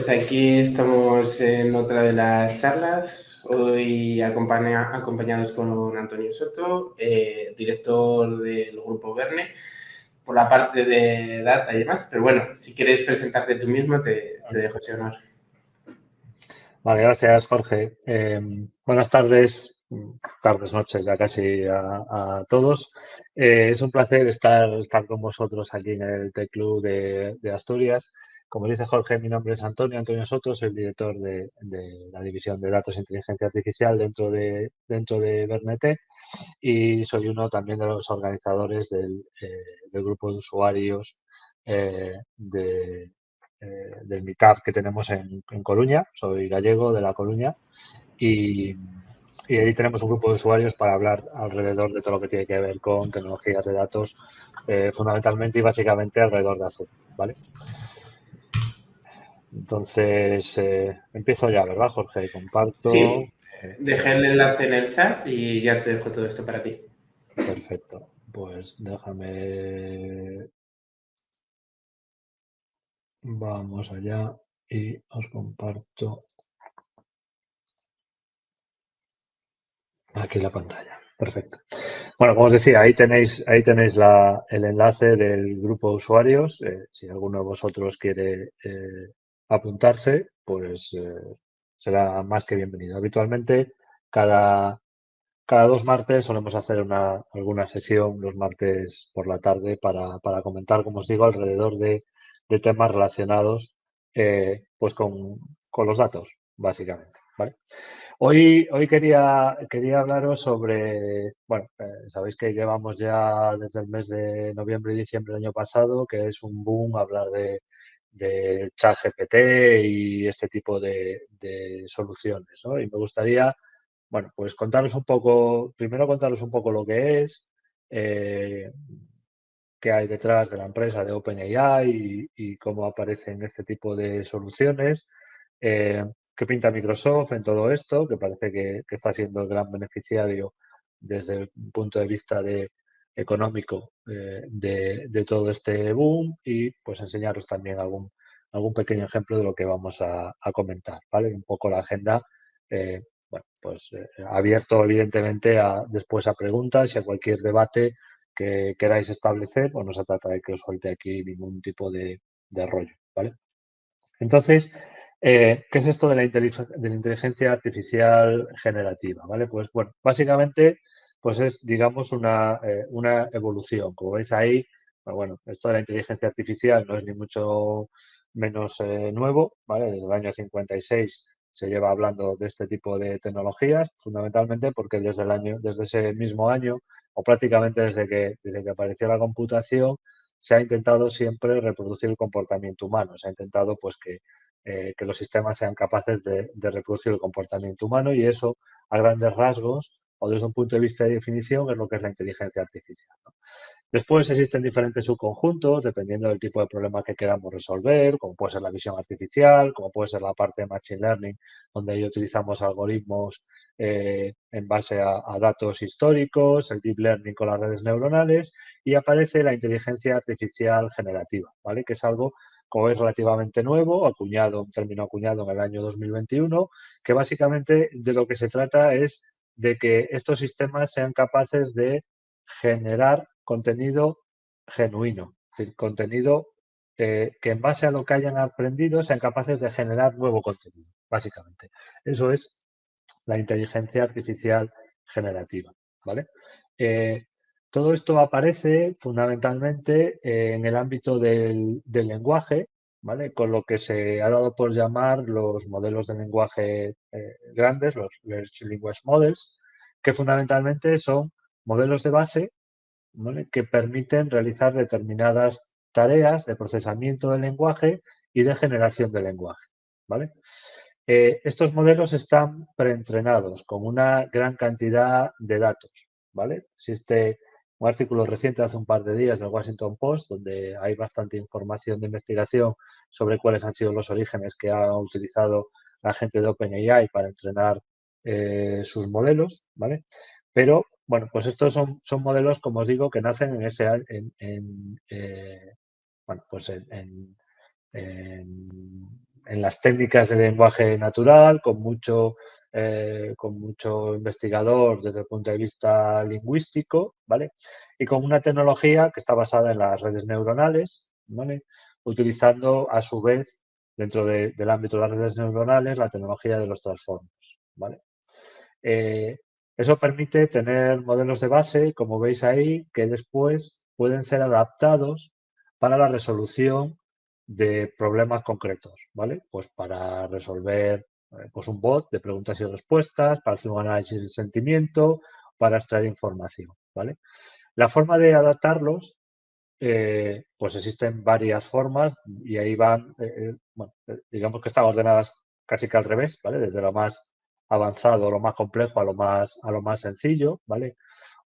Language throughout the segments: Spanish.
Pues aquí estamos en otra de las charlas, hoy acompañados con Antonio Soto, director del Grupo Verne, por la parte de data y demás. Pero bueno, si quieres presentarte tú mismo, te dejo ese honor. Vale, gracias, Jorge. Buenas tardes, noches ya casi a todos. Es un placer estar con vosotros aquí en el Tech Club de Asturias. Como dice Jorge, mi nombre es Antonio Soto, soy el director de la división de datos e inteligencia artificial dentro de Bernetech y soy uno también de los organizadores del grupo de usuarios del Meetup que tenemos en Coruña. Soy gallego de La Coruña y, y ahí tenemos un grupo de usuarios para hablar alrededor de todo lo que tiene que ver con tecnologías de datos, fundamentalmente y básicamente alrededor de Azure, ¿vale? Entonces, empiezo ya, ¿verdad, Jorge? Sí, Comparto. dejé el enlace en el chat y ya te dejo todo esto para ti. Perfecto. Pues déjame. Vamos allá y os comparto aquí la pantalla. Perfecto. Bueno, como os decía, ahí tenéis el enlace del grupo de usuarios. Si alguno de vosotros quiere apuntarse, pues será más que bienvenido. Habitualmente, cada, cada 2 martes solemos hacer alguna sesión los martes por la tarde para comentar, como os digo, alrededor de temas relacionados pues con los datos, básicamente, ¿vale? Hoy quería hablaros sobre, bueno, sabéis que llevamos ya desde el mes de noviembre y diciembre del año pasado, que es un boom hablar de ChatGPT y este tipo de soluciones, ¿no? Y me gustaría, bueno, pues primero contaros un poco lo que es, eh, qué hay detrás de la empresa de OpenAI y cómo aparecen este tipo de soluciones, qué pinta Microsoft en todo esto, que parece que está siendo el gran beneficiario desde el punto de vista económico de todo este boom y pues enseñaros también algún pequeño ejemplo de lo que vamos a comentar, ¿vale? Un poco la agenda, bueno, pues abierto evidentemente después a preguntas y a cualquier debate que queráis establecer, pues no se trata de que os suelte aquí ningún tipo de rollo, ¿vale? Entonces, ¿qué es esto de la inteligencia artificial generativa? ¿Vale? Pues bueno, básicamente, pues es, digamos, una evolución. Como veis ahí, pues bueno, esto de la inteligencia artificial no es ni mucho menos nuevo, ¿vale? Desde el año 56 se lleva hablando de este tipo de tecnologías, fundamentalmente porque desde ese mismo año, o prácticamente desde que apareció la computación, se ha intentado siempre reproducir el comportamiento humano. Se ha intentado pues que los sistemas sean capaces de reproducir el comportamiento humano y eso, a grandes rasgos o desde un punto de vista de definición, es lo que es la inteligencia artificial, ¿no? Después existen diferentes subconjuntos dependiendo del tipo de problema que queramos resolver, como puede ser la visión artificial, como puede ser la parte de Machine Learning, donde ahí utilizamos algoritmos en base a datos históricos, el Deep Learning con las redes neuronales y aparece la inteligencia artificial generativa, ¿vale? Que es algo, como es relativamente nuevo, un término acuñado en el año 2021, que básicamente de lo que se trata es de que estos sistemas sean capaces de generar contenido genuino, es decir, contenido que en base a lo que hayan aprendido sean capaces de generar nuevo contenido, básicamente. Eso es la inteligencia artificial generativa, ¿vale? Eh, Todo esto aparece fundamentalmente en el ámbito del lenguaje, ¿vale? Con lo que se ha dado por llamar los modelos de lenguaje grandes, los Large Language Models, que fundamentalmente son modelos de base, ¿vale? Que permiten realizar determinadas tareas de procesamiento del lenguaje y de generación del lenguaje, ¿vale? Estos modelos están preentrenados con una gran cantidad de datos, ¿vale? Existe un artículo reciente hace un par de días del Washington Post donde hay bastante información de investigación sobre cuáles han sido los orígenes que ha utilizado la gente de OpenAI para entrenar sus modelos, ¿vale? Pero, bueno, pues estos son modelos, como os digo, que nacen bueno, pues en en las técnicas del lenguaje natural, con mucho investigador desde el punto de vista lingüístico, ¿vale? Y con una tecnología que está basada en las redes neuronales, ¿vale? Utilizando a su vez, dentro del ámbito de las redes neuronales, la tecnología de los transformers, ¿vale? Eso permite tener modelos de base, como veis ahí, que después pueden ser adaptados para la resolución de problemas concretos, ¿vale? Pues para resolver pues un bot de preguntas y respuestas, para hacer un análisis de sentimiento, para extraer información, ¿vale? La forma de adaptarlos, pues existen varias formas y ahí van, bueno, digamos que están ordenadas casi que al revés, ¿vale? Desde lo más avanzado, lo más complejo a lo más sencillo, ¿vale?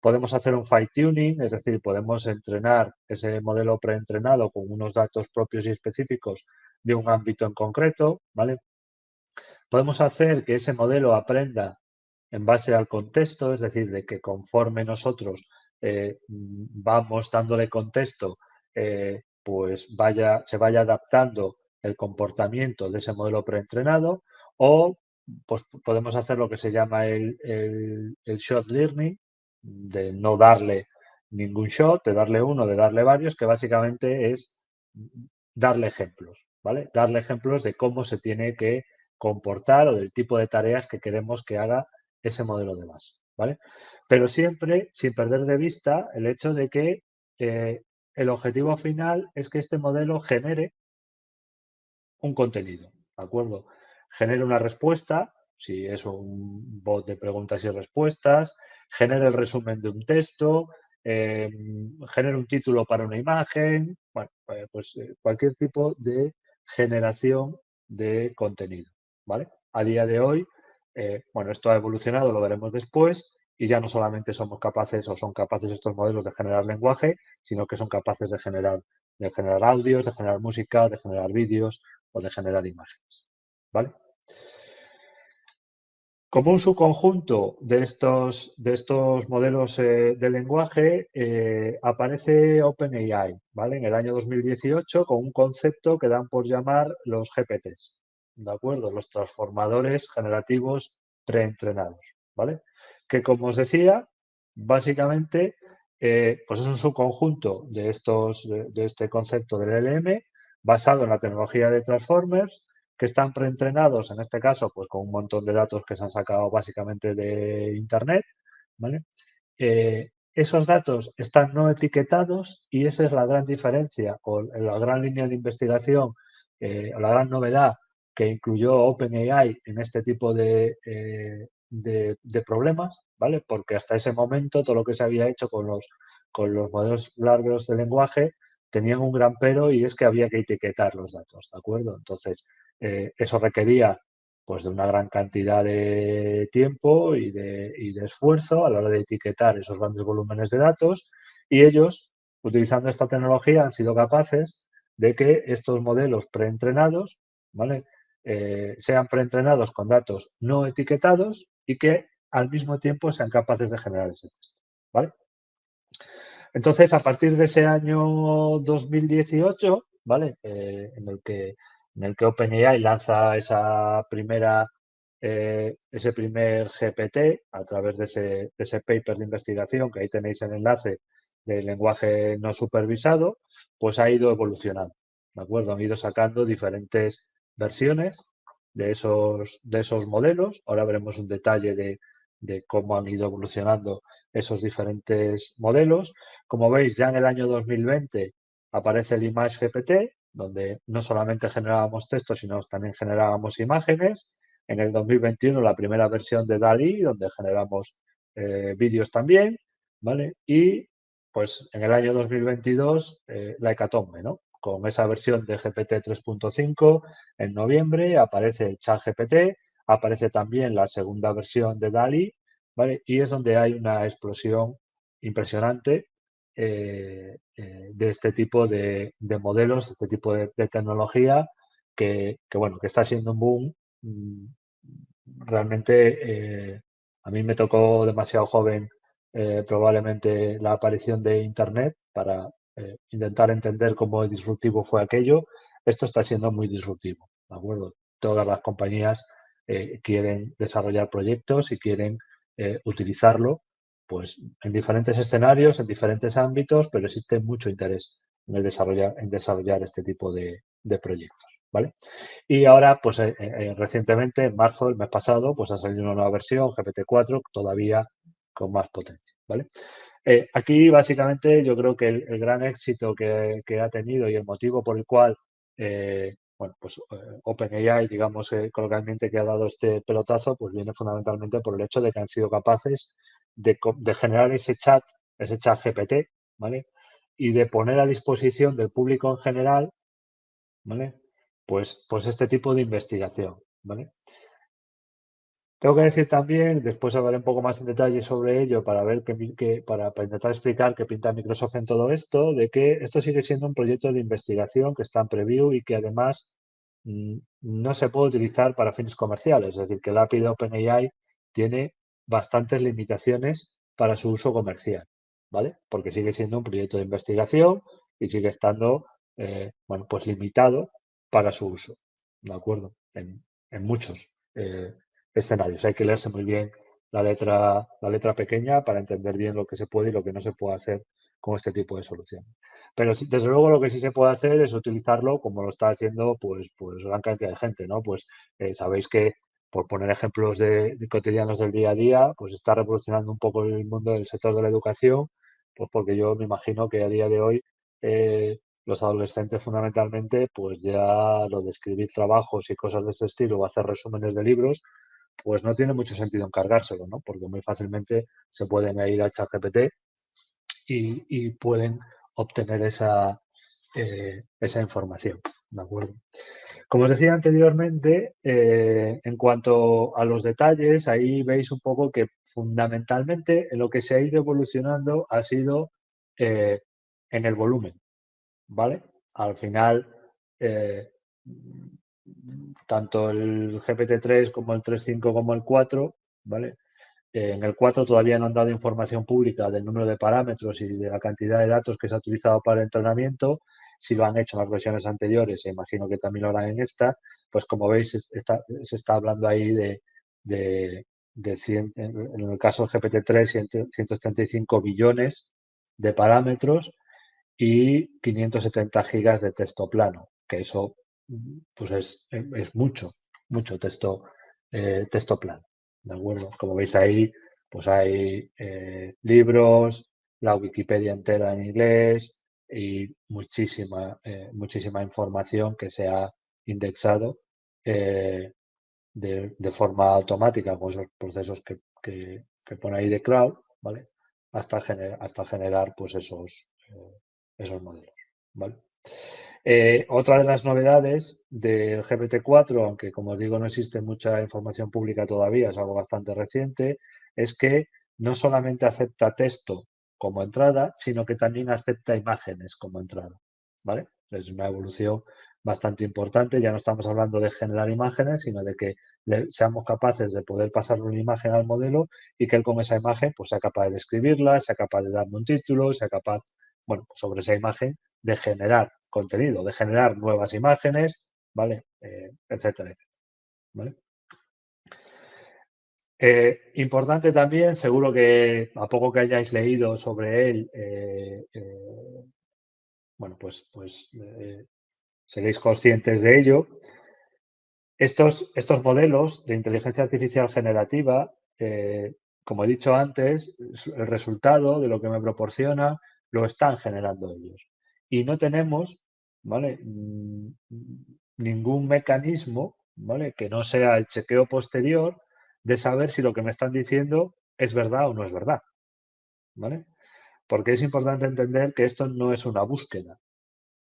Podemos hacer un fine tuning, es decir, podemos entrenar ese modelo preentrenado con unos datos propios y específicos de un ámbito en concreto, ¿vale? Podemos hacer que ese modelo aprenda en base al contexto, es decir, de que conforme nosotros vamos dándole contexto, pues se vaya adaptando el comportamiento de ese modelo preentrenado, o pues podemos hacer lo que se llama el short learning, de no darle ningún shot, de darle uno, de darle varios, que básicamente es darle ejemplos, ¿vale? Darle ejemplos de cómo se tiene que comportar o del tipo de tareas que queremos que haga ese modelo de base, ¿vale? Pero siempre sin perder de vista el hecho de que el objetivo final es que este modelo genere un contenido, ¿de acuerdo? Genere una respuesta, si es un bot de preguntas y respuestas, genere el resumen de un texto, genere un título para una imagen, bueno, pues cualquier tipo de generación de contenido, ¿vale? A día de hoy, bueno, esto ha evolucionado, lo veremos después, y ya no solamente somos capaces o son capaces estos modelos de generar lenguaje, sino que son capaces de generar audios, de generar música, de generar vídeos o de generar imágenes, ¿vale? Como un subconjunto de estos modelos de lenguaje aparece OpenAI, ¿vale? En el año 2018 con un concepto que dan por llamar los GPTs, ¿de acuerdo? Los transformadores generativos preentrenados, ¿vale? Que como os decía, básicamente pues es un subconjunto de este concepto del LM basado en la tecnología de Transformers, que están preentrenados, en este caso, pues con un montón de datos que se han sacado básicamente de Internet, ¿vale? Esos datos están no etiquetados y esa es la gran diferencia o la gran línea de investigación o la gran novedad que incluyó OpenAI en este tipo de problemas, ¿vale? Porque hasta ese momento todo lo que se había hecho con los modelos largos de lenguaje tenían un gran pero y es que había que etiquetar los datos, ¿de acuerdo? Entonces, eso requería pues de una gran cantidad de tiempo y de esfuerzo a la hora de etiquetar esos grandes volúmenes de datos y ellos, utilizando esta tecnología, han sido capaces de que estos modelos preentrenados, ¿vale? Sean preentrenados con datos no etiquetados y que al mismo tiempo sean capaces de generar ese texto, ¿vale? Entonces, a partir de ese año 2018, ¿vale? En el que OpenAI lanza ese primer GPT a través de ese paper de investigación, que ahí tenéis el enlace del lenguaje no supervisado, pues ha ido evolucionando, ¿de acuerdo? Han ido sacando diferentes versiones de esos modelos. Ahora veremos un detalle de cómo han ido evolucionando esos diferentes modelos. Como veis, ya en el año 2020 aparece el Image GPT, donde no solamente generábamos texto, sino también generábamos imágenes. En el 2021 la primera versión de DALL-E, donde generamos vídeos también, ¿vale? Y pues en el año 2022 la hecatombe, ¿no? Con esa versión de GPT 3.5 en noviembre aparece el ChatGPT, aparece también la segunda versión de DALL-E, ¿vale? Y es donde hay una explosión impresionante de este tipo de modelos, de este tipo de tecnología bueno, que está siendo un boom. Realmente a mí me tocó demasiado joven probablemente la aparición de Internet para intentar entender cómo disruptivo fue aquello. Esto está siendo muy disruptivo, ¿de acuerdo? Todas las compañías quieren desarrollar proyectos y quieren utilizarlo pues, en diferentes escenarios, en diferentes ámbitos, pero existe mucho interés en desarrollar este tipo de proyectos, ¿vale? Y ahora, pues recientemente, en marzo, el mes pasado, pues ha salido una nueva versión, GPT-4, todavía con más potencia, ¿vale? Aquí, básicamente, yo creo que el gran éxito que ha tenido y el motivo por el cual, bueno, pues OpenAI, digamos coloquialmente, que ha dado este pelotazo, pues viene fundamentalmente por el hecho de que han sido capaces de generar ese chat GPT, ¿vale? Y de poner a disposición del público en general, ¿vale? Pues este tipo de investigación, ¿vale? Tengo que decir también, después hablaré un poco más en detalle sobre ello para ver para intentar explicar qué pinta Microsoft en todo esto, de que esto sigue siendo un proyecto de investigación que está en preview y que además no se puede utilizar para fines comerciales. Es decir, que el API de OpenAI tiene bastantes limitaciones para su uso comercial, ¿vale? Porque sigue siendo un proyecto de investigación y sigue estando, bueno, pues limitado para su uso, ¿de acuerdo? En muchos escenarios. Hay que leerse muy bien la letra pequeña para entender bien lo que se puede y lo que no se puede hacer con este tipo de soluciones. Pero desde luego lo que sí se puede hacer es utilizarlo como lo está haciendo pues gran cantidad de gente, ¿no? Pues sabéis que, por poner ejemplos de cotidianos del día a día, pues está revolucionando un poco el mundo del sector de la educación, pues porque yo me imagino que a día de hoy los adolescentes fundamentalmente, pues ya lo de escribir trabajos y cosas de ese estilo o hacer resúmenes de libros, pues no tiene mucho sentido encargárselo, ¿no? Porque muy fácilmente se pueden ir a ChatGPT y pueden obtener esa información, ¿de acuerdo? Como os decía anteriormente, en cuanto a los detalles, ahí veis un poco que fundamentalmente en lo que se ha ido evolucionando ha sido en el volumen, ¿vale? Al final, eh, tanto el GPT-3 como el 3.5 como el 4, ¿vale? En el 4 todavía no han dado información pública del número de parámetros y de la cantidad de datos que se ha utilizado para el entrenamiento. Si lo han hecho en las versiones anteriores, e imagino que también lo harán en esta, pues como veis, se está hablando ahí en el caso del GPT-3, 175 billones de parámetros y 570 gigas de texto plano, que eso pues es mucho texto plano, ¿de acuerdo? Como veis ahí, pues hay libros, la Wikipedia entera en inglés y muchísima información que se ha indexado de forma automática con esos procesos que pone ahí de crowd, ¿vale? Hasta generar pues esos modelos, ¿vale? Otra de las novedades del GPT-4, aunque como os digo no existe mucha información pública todavía, es algo bastante reciente, es que no solamente acepta texto como entrada, sino que también acepta imágenes como entrada, ¿vale? Es una evolución bastante importante, ya no estamos hablando de generar imágenes, sino de que seamos capaces de poder pasarle una imagen al modelo y que él con esa imagen pues sea capaz de describirla, sea capaz de darle un título, sea capaz, bueno, pues sobre esa imagen de generar contenido, de generar nuevas imágenes, ¿vale? Etcétera, etcétera, ¿vale? Importante también, seguro que a poco que hayáis leído sobre él, bueno, pues seréis conscientes de ello. Estos modelos de inteligencia artificial generativa, como he dicho antes, el resultado de lo que me proporciona lo están generando ellos. Y no tenemos, ¿vale? Ningún mecanismo, ¿vale? Que no sea el chequeo posterior de saber si lo que me están diciendo es verdad o no es verdad, ¿vale? Porque es importante entender que esto no es una búsqueda,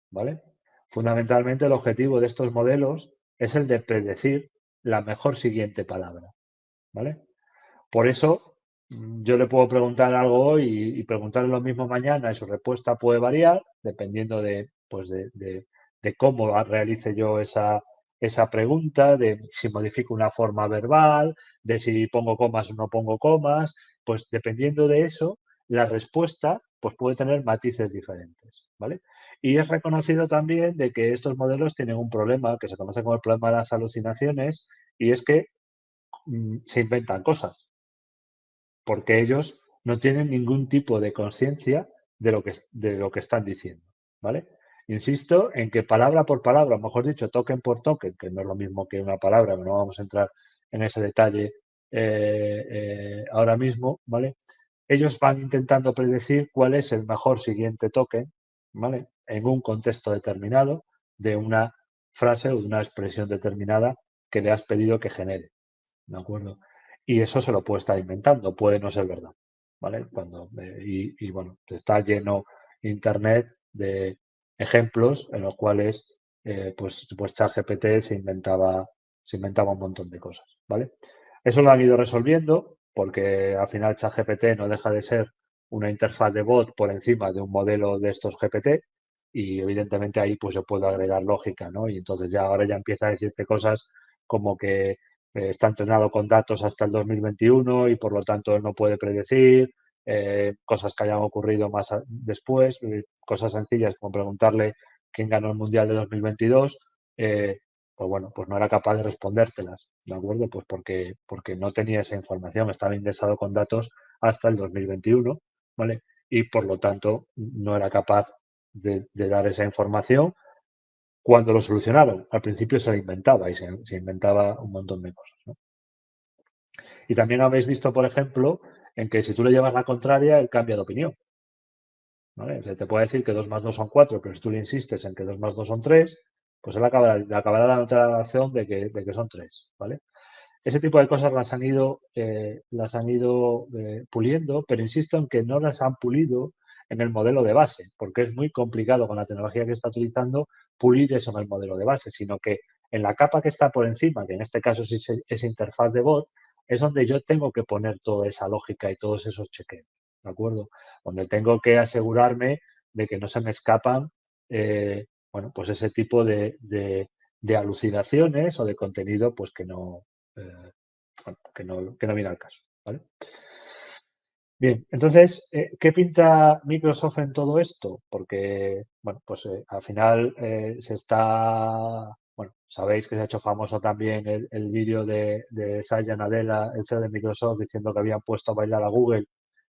¿vale? Fundamentalmente el objetivo de estos modelos es el de predecir la mejor siguiente palabra, ¿vale? Por eso yo le puedo preguntar algo hoy y preguntarle lo mismo mañana y su respuesta puede variar dependiendo pues de cómo realice yo esa pregunta, de si modifico una forma verbal, de si pongo comas o no pongo comas, pues dependiendo de eso, la respuesta pues puede tener matices diferentes, ¿vale? Y es reconocido también de que estos modelos tienen un problema que se conoce como el problema de las alucinaciones, y es que se inventan cosas, porque ellos no tienen ningún tipo de conciencia de lo que están diciendo, ¿vale? Insisto en que palabra por palabra, mejor dicho, token por token, que no es lo mismo que una palabra, no vamos a entrar en ese detalle ahora mismo, ¿vale? Ellos van intentando predecir cuál es el mejor siguiente token, ¿vale? En un contexto determinado de una frase o de una expresión determinada que le has pedido que genere, ¿de acuerdo? Y eso se lo puede estar inventando, puede no ser verdad, ¿vale? Bueno, está lleno Internet de ejemplos en los cuales pues ChatGPT se inventaba un montón de cosas, ¿vale? Eso lo han ido resolviendo porque al final ChatGPT no deja de ser una interfaz de bot por encima de un modelo de estos GPT y evidentemente ahí pues se puede agregar lógica, ¿no? Y entonces ya ahora ya empieza a decirte cosas como que está entrenado con datos hasta el 2021 y por lo tanto no puede predecir cosas que hayan ocurrido después, cosas sencillas como preguntarle quién ganó el Mundial de 2022, pues bueno, pues no era capaz de respondértelas, ¿de acuerdo? Pues porque no tenía esa información, estaba indexado con datos hasta el 2021, ¿vale? Y por lo tanto no era capaz de dar esa información cuando lo solucionaron. Al principio se lo inventaba y se inventaba un montón de cosas, ¿no? Y también habéis visto, por ejemplo, en que si tú le llevas la contraria, él cambia de opinión, ¿vale? O sea, te puede decir que 2 más 2 son 4, pero si tú le insistes en que 2 más 2 son 3, pues él acabará dando la razón de que son 3, ¿vale? Ese tipo de cosas las han ido puliendo, pero insisto en que no las han pulido en el modelo de base, porque es muy complicado con la tecnología que está utilizando pulir eso en el modelo de base, sino que en la capa que está por encima, que en este caso es interfaz de bot, es donde yo tengo que poner toda esa lógica y todos esos chequeos, ¿de acuerdo? Donde tengo que asegurarme de que no se me escapan, bueno, pues ese tipo de alucinaciones o de contenido, pues eh, que no viene al caso, ¿vale? Bien, entonces, ¿qué pinta Microsoft en todo esto? Porque, bueno, pues al final bueno, sabéis que se ha hecho famoso también el vídeo de Satya Nadella, el CEO de Microsoft, diciendo que habían puesto a bailar a Google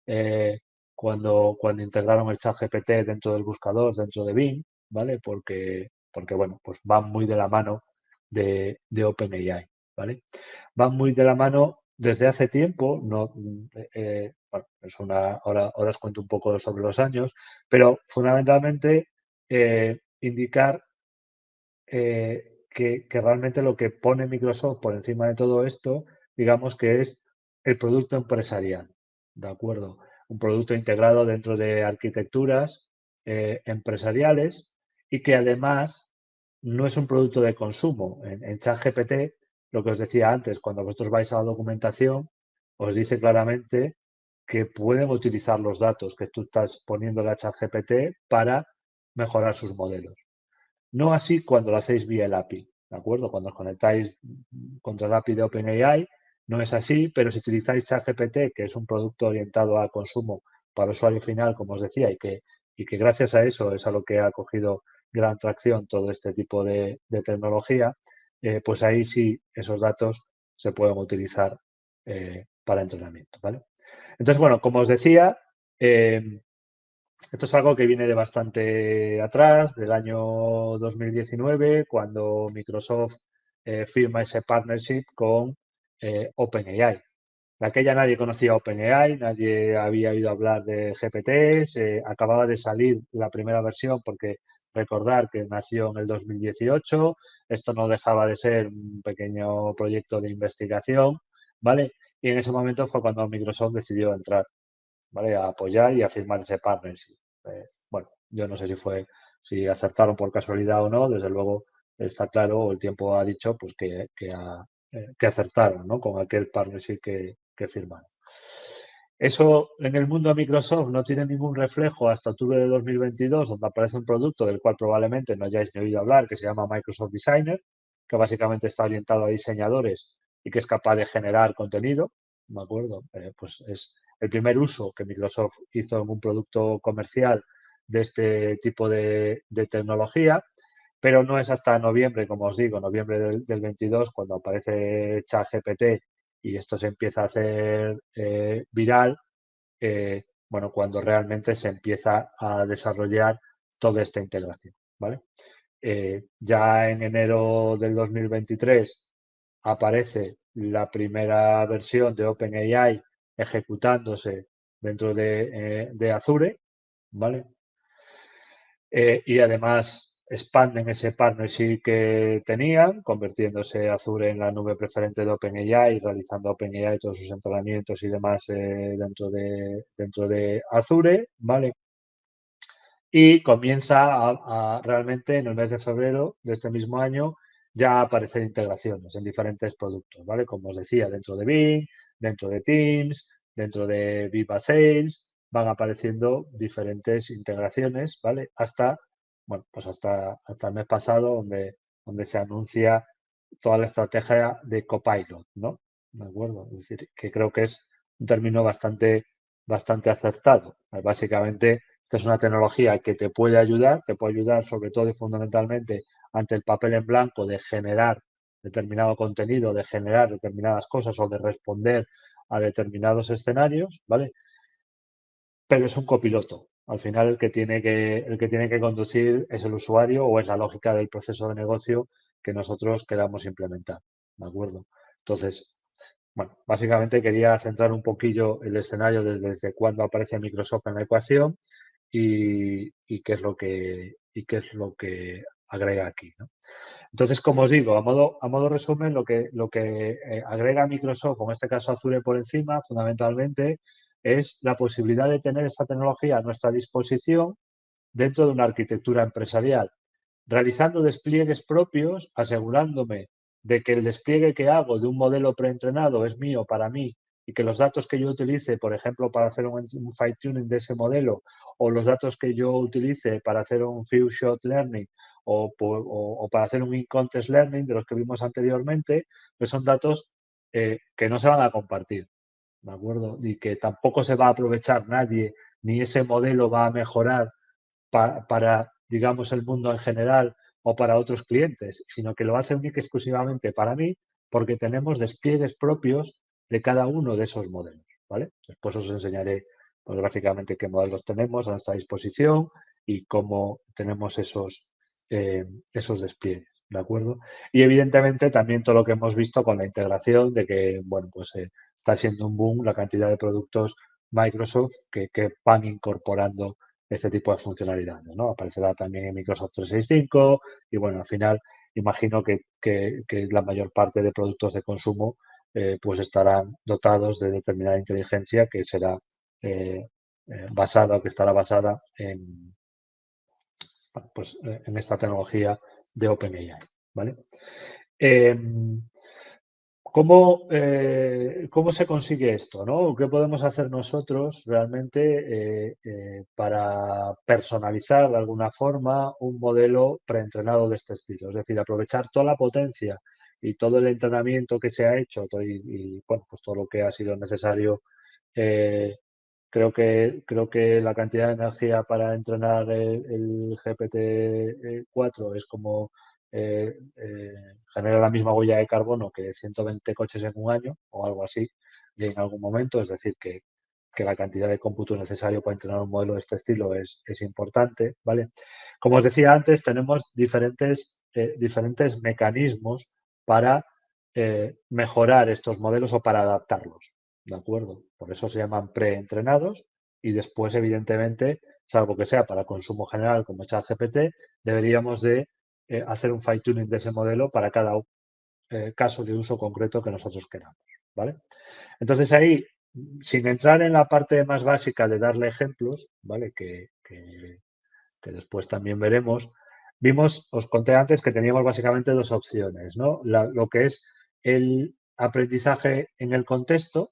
eh, cuando integraron el chat GPT dentro del buscador, dentro de Bing, ¿vale? Porque bueno, pues van muy de la mano de OpenAI, ¿vale? Van muy de la mano desde hace tiempo, no, bueno, ahora os cuento un poco sobre los años, pero fundamentalmente indicar que realmente lo que pone Microsoft por encima de todo esto, digamos que es el producto empresarial, ¿de acuerdo? Un producto integrado dentro de arquitecturas empresariales y que además no es un producto de consumo. En ChatGPT, lo que os decía antes, cuando vosotros vais a la documentación, os dice claramente que pueden utilizar los datos que tú estás poniendo a ChatGPT para mejorar sus modelos. No así cuando lo hacéis vía el API, ¿de acuerdo? Cuando os conectáis contra el API de OpenAI, no es así, pero si utilizáis ChatGPT, que es un producto orientado a consumo para el usuario final, como os decía, y que gracias a eso es a lo que ha cogido gran tracción todo este tipo de tecnología, pues ahí sí esos datos se pueden utilizar para entrenamiento, ¿vale? Entonces, bueno, como os decía, esto es algo que viene de bastante atrás, del año 2019, cuando Microsoft firma ese partnership con OpenAI. De aquella nadie conocía OpenAI, nadie había oído hablar de GPTs, acababa de salir la primera versión porque recordar que nació en el 2018, esto no dejaba de ser un pequeño proyecto de investigación, ¿vale? Y en ese momento fue cuando Microsoft decidió entrar, ¿vale? A apoyar y a firmar ese partnership. Bueno, yo no sé si acertaron por casualidad o no, desde luego está claro, o el tiempo ha dicho, pues que acertaron, ¿no? Con aquel partnership que firmaron. Eso en el mundo de Microsoft no tiene ningún reflejo hasta octubre de 2022, donde aparece un producto del cual probablemente no hayáis ni oído hablar, que se llama Microsoft Designer, que básicamente está orientado a diseñadores y que es capaz de generar contenido, ¿de acuerdo? Pues es el primer uso que Microsoft hizo en un producto comercial de este tipo de tecnología, pero no es hasta noviembre, como os digo, noviembre del 22, cuando aparece ChatGPT y esto se empieza a hacer viral, bueno, cuando realmente se empieza a desarrollar toda esta integración, ¿vale? Ya en enero del 2023 aparece la primera versión de OpenAI ejecutándose dentro de Azure, ¿vale? Y además expanden ese partnership que tenían, convirtiéndose Azure en la nube preferente de OpenAI y realizando OpenAI todos sus entrenamientos y demás dentro de Azure, ¿vale? Y comienza realmente en el mes de febrero de este mismo año ya a aparecer integraciones en diferentes productos, ¿vale? Como os decía, dentro de Bing, dentro de Teams, dentro de Viva Sales, van apareciendo diferentes integraciones, ¿vale? Hasta, bueno, pues hasta el mes pasado, donde se anuncia toda la estrategia de Copilot, ¿no? ¿De acuerdo? Es decir, que creo que es un término bastante acertado. Básicamente, esta es una tecnología que te puede ayudar sobre todo y fundamentalmente ante el papel en blanco de generar determinado contenido, de generar determinadas cosas o de responder a determinados escenarios, ¿vale? Pero es un copiloto. Al final el que tiene que conducir es el usuario o es la lógica del proceso de negocio que nosotros queramos implementar, ¿de acuerdo? Entonces, bueno, básicamente quería centrar un poquillo el escenario desde cuándo aparece Microsoft en la ecuación y qué es lo que agrega aquí, ¿no? Entonces, como os digo, a modo resumen, lo que agrega Microsoft, o en este caso Azure por encima, fundamentalmente, es la posibilidad de tener esta tecnología a nuestra disposición dentro de una arquitectura empresarial, realizando despliegues propios, asegurándome de que el despliegue que hago de un modelo preentrenado es mío para mí y que los datos que yo utilice, por ejemplo, para hacer un fine tuning de ese modelo o los datos que yo utilice para hacer un few shot learning o para hacer un in-context learning de los que vimos anteriormente, pues son datos que no se van a compartir, ¿de acuerdo? Y que tampoco se va a aprovechar nadie, ni ese modelo va a mejorar para, digamos, el mundo en general o para otros clientes, sino que lo hace única y exclusivamente para mí porque tenemos despliegues propios de cada uno de esos modelos, ¿vale? Después os enseñaré pues, gráficamente qué modelos tenemos a nuestra disposición y cómo tenemos esos despliegues, ¿de acuerdo? Y evidentemente también todo lo que hemos visto con la integración de que, bueno, pues está siendo un boom la cantidad de productos Microsoft que van incorporando este tipo de funcionalidades, ¿no? Aparecerá también en Microsoft 365 y, bueno, al final imagino que la mayor parte de productos de consumo pues estarán dotados de determinada inteligencia que será basada o que estará basada en esta tecnología de OpenAI, ¿vale? ¿Cómo se consigue esto, ¿no? ¿Qué podemos hacer nosotros realmente para personalizar de alguna forma un modelo preentrenado de este estilo? Es decir, aprovechar toda la potencia y todo el entrenamiento que se ha hecho bueno, pues todo lo que ha sido necesario. Creo que la cantidad de energía para entrenar el GPT-4 es como genera la misma huella de carbono que 120 coches en un año o algo así, y en algún momento, es decir, que la cantidad de cómputo necesario para entrenar un modelo de este estilo es importante, ¿vale? Como os decía antes, tenemos diferentes mecanismos para mejorar estos modelos o para adaptarlos, ¿de acuerdo? Por eso se llaman preentrenados y después, evidentemente, salvo que sea para consumo general como ChatGPT, deberíamos de hacer un fine tuning de ese modelo para cada caso de uso concreto que nosotros queramos, ¿vale? Entonces ahí, sin entrar en la parte más básica de darle ejemplos, ¿vale? Que después también veremos, os conté antes que teníamos básicamente dos opciones, ¿no? Lo que es el aprendizaje en el contexto,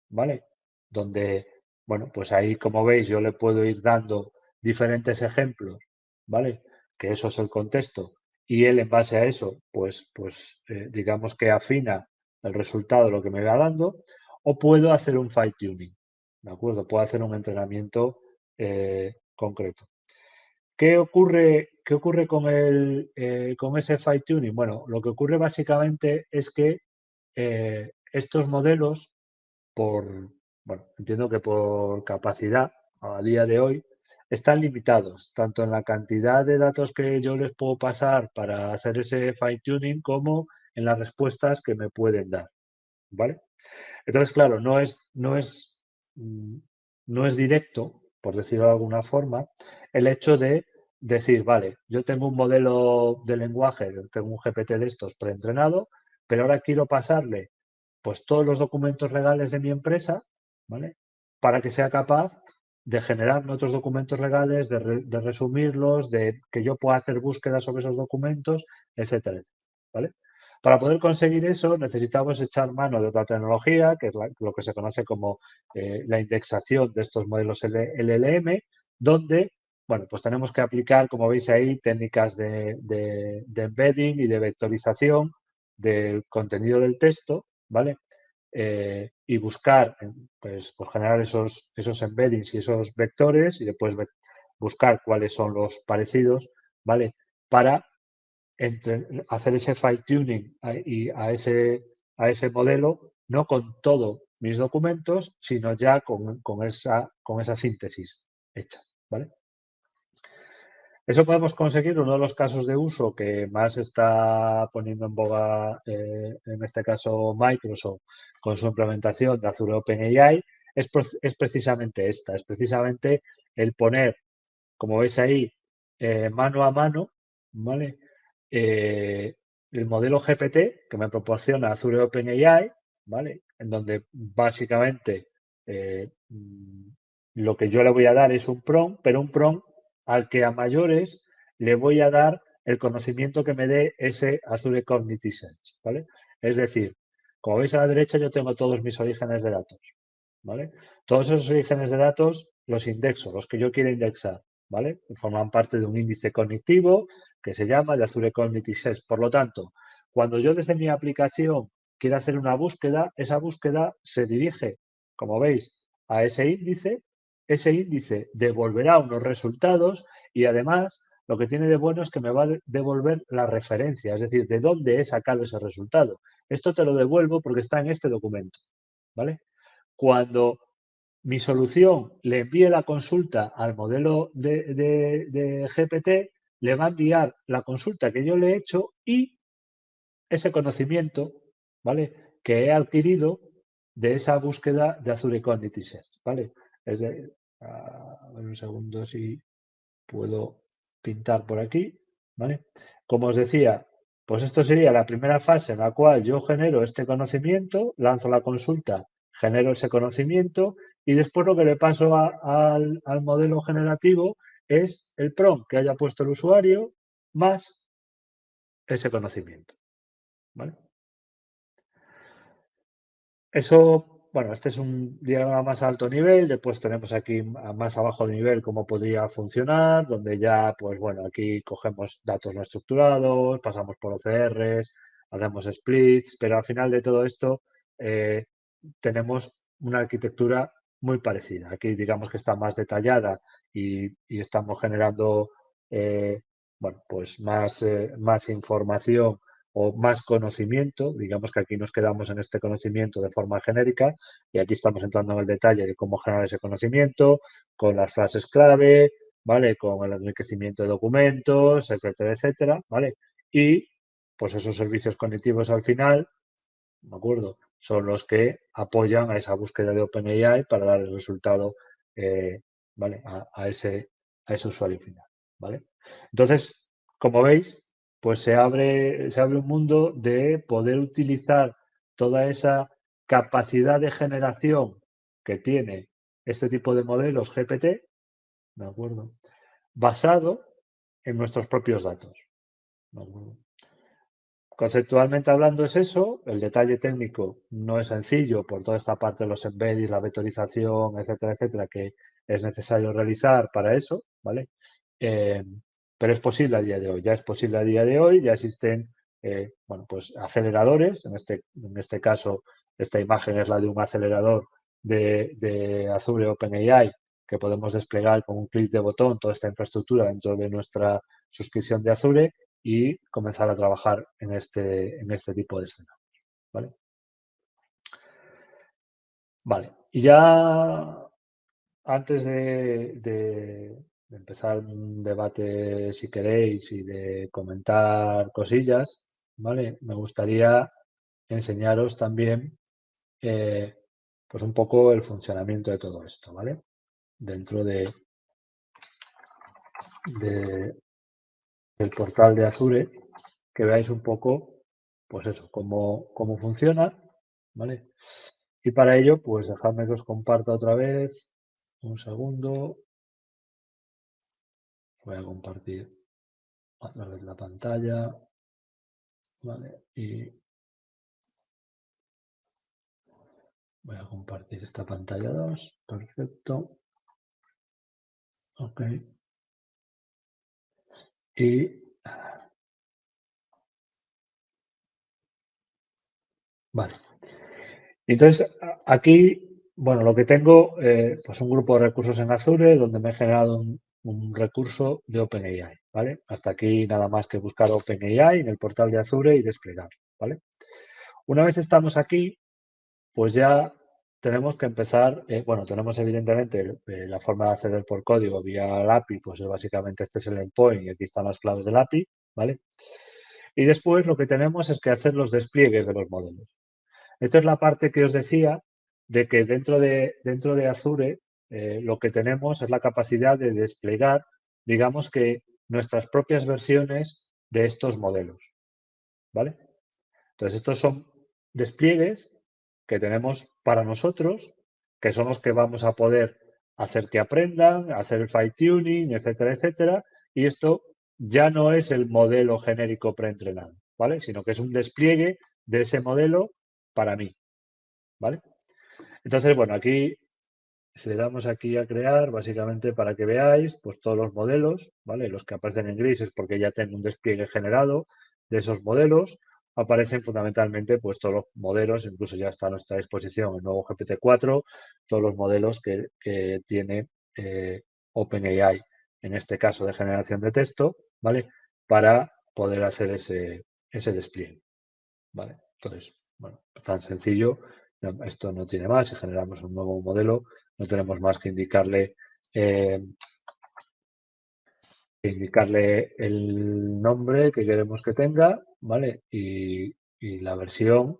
¿vale? Donde, bueno, pues ahí, como veis, yo le puedo ir dando diferentes ejemplos, ¿vale? Que eso es el contexto. Y él, en base a eso, pues digamos que afina el resultado de lo que me va dando. O puedo hacer un fine tuning, ¿de acuerdo? Puedo hacer un entrenamiento concreto. ¿Qué ocurre con ese fine tuning? Bueno, lo que ocurre básicamente es que estos modelos, bueno, entiendo que por capacidad a día de hoy, están limitados, tanto en la cantidad de datos que yo les puedo pasar para hacer ese fine tuning como en las respuestas que me pueden dar, ¿vale? Entonces, claro, mm, no es directo, por decirlo de alguna forma, el hecho de decir, vale, yo tengo un modelo de lenguaje, tengo un GPT de estos preentrenado, pero ahora quiero pasarle pues todos los documentos legales de mi empresa, ¿vale? Para que sea capaz de generarme otros documentos legales, de resumirlos, de que yo pueda hacer búsquedas sobre esos documentos, etcétera, etcétera, ¿vale? Para poder conseguir eso necesitamos echar mano de otra tecnología, que es lo que se conoce como la indexación de estos modelos LLM, donde, bueno, pues tenemos que aplicar, como veis ahí, técnicas de embedding y de vectorización del contenido del texto, ¿vale? Y buscar, pues generar esos embeddings y esos vectores y después buscar cuáles son los parecidos, ¿vale? Para hacer ese fine tuning a ese modelo, no con todos mis documentos, sino ya con esa síntesis hecha, ¿vale? Eso podemos conseguir. Uno de los casos de uso que más está poniendo en boga, en este caso Microsoft, con su implementación de Azure OpenAI, es precisamente esta, es precisamente el poner, como veis ahí, mano a mano, ¿vale? El modelo GPT que me proporciona Azure OpenAI, ¿vale? En donde básicamente lo que yo le voy a dar es un prompt, pero un prompt al que a mayores le voy a dar el conocimiento que me dé ese Azure Cognitive Search, ¿vale? Es decir, como veis a la derecha yo tengo todos mis orígenes de datos, ¿vale? Todos esos orígenes de datos los indexo, los que yo quiero indexar, ¿vale? Forman parte de un índice cognitivo que se llama de Azure Cognitive Search. Por lo tanto, cuando yo desde mi aplicación quiero hacer una búsqueda, esa búsqueda se dirige, como veis, a ese índice devolverá unos resultados y además lo que tiene de bueno es que me va a devolver la referencia, es decir, de dónde he sacado ese resultado. Esto te lo devuelvo porque está en este documento, ¿vale? Cuando mi solución le envíe la consulta al modelo de GPT, le va a enviar la consulta que yo le he hecho y ese conocimiento, ¿vale? Que he adquirido de esa búsqueda de Azure Cognitive Search, ¿vale? Es de, a ver un segundo si puedo pintar por aquí, ¿vale? Como os decía, pues esto sería la primera fase en la cual yo genero este conocimiento, lanzo la consulta, genero ese conocimiento y después lo que le paso al modelo generativo es el prompt que haya puesto el usuario más ese conocimiento, ¿vale? Eso, bueno, este es un diagrama más alto nivel, después tenemos aquí más abajo de nivel cómo podría funcionar, donde ya, pues bueno, aquí cogemos datos no estructurados, pasamos por OCRs, hacemos splits, pero al final de todo esto tenemos una arquitectura muy parecida. Aquí digamos que está más detallada y estamos generando, bueno, pues más información o más conocimiento, digamos que aquí nos quedamos en este conocimiento de forma genérica y aquí estamos entrando en el detalle de cómo generar ese conocimiento con las frases clave, ¿vale? Con el enriquecimiento de documentos, etcétera, etcétera, ¿vale? Y pues esos servicios cognitivos al final, ¿de acuerdo? Son los que apoyan a esa búsqueda de OpenAI para dar el resultado, ¿vale? A ese usuario final, ¿vale? Entonces, como veis, pues se abre un mundo de poder utilizar toda esa capacidad de generación que tiene este tipo de modelos GPT, ¿de acuerdo? Basado en nuestros propios datos, ¿de acuerdo? Conceptualmente hablando es eso, el detalle técnico no es sencillo por toda esta parte de los embeddings, la vectorización, etcétera, etcétera, que es necesario realizar para eso, ¿vale? Eh, pero es posible a día de hoy, ya es posible a día de hoy, ya existen, bueno, pues aceleradores, en este caso esta imagen es la de un acelerador de Azure OpenAI que podemos desplegar con un clic de botón toda esta infraestructura dentro de nuestra suscripción de Azure y comenzar a trabajar en este tipo de escenarios, ¿vale? Vale, y ya antes de empezar un debate, si queréis, y de comentar cosillas, ¿vale? Me gustaría enseñaros también pues un poco el funcionamiento de todo esto, ¿vale? Dentro de- del portal de Azure, que veáis un poco, pues eso, cómo funciona, ¿vale? Y para ello, pues dejadme que os comparta otra vez. Un segundo. Voy a compartir otra vez la pantalla, ¿vale? Y voy a compartir esta pantalla 2. Perfecto. Ok. Y vale. Entonces, aquí, bueno, lo que tengo, pues un grupo de recursos en Azure donde me he generado un recurso de OpenAI, ¿vale? Hasta aquí nada más que buscar OpenAI en el portal de Azure y desplegar, ¿vale? Una vez estamos aquí, pues ya tenemos que empezar, bueno, tenemos evidentemente la forma de acceder por código vía el API, pues es básicamente este es el endpoint y aquí están las claves del API, ¿vale? Y después lo que tenemos es que hacer los despliegues de los modelos. Esta es la parte que os decía de que dentro de Azure lo que tenemos es la capacidad de desplegar, digamos que nuestras propias versiones de estos modelos, ¿vale? Entonces, estos son despliegues que tenemos para nosotros, que son los que vamos a poder hacer que aprendan, hacer el fine tuning, etcétera, etcétera. Y esto ya no es el modelo genérico preentrenado, ¿vale? Sino que es un despliegue de ese modelo para mí, ¿vale? Entonces, bueno, aquí, si le damos aquí a crear, básicamente para que veáis, pues todos los modelos, ¿vale? Los que aparecen en gris es porque ya tengo un despliegue generado de esos modelos. Aparecen fundamentalmente, pues todos los modelos, incluso ya está a nuestra disposición el nuevo GPT-4, todos los modelos que tiene OpenAI, en este caso de generación de texto, ¿vale? Para poder hacer ese despliegue, ¿vale? Entonces, bueno, tan sencillo, esto no tiene más. Si generamos un nuevo modelo, no tenemos más que indicarle el nombre que queremos que tenga, ¿vale? Y la versión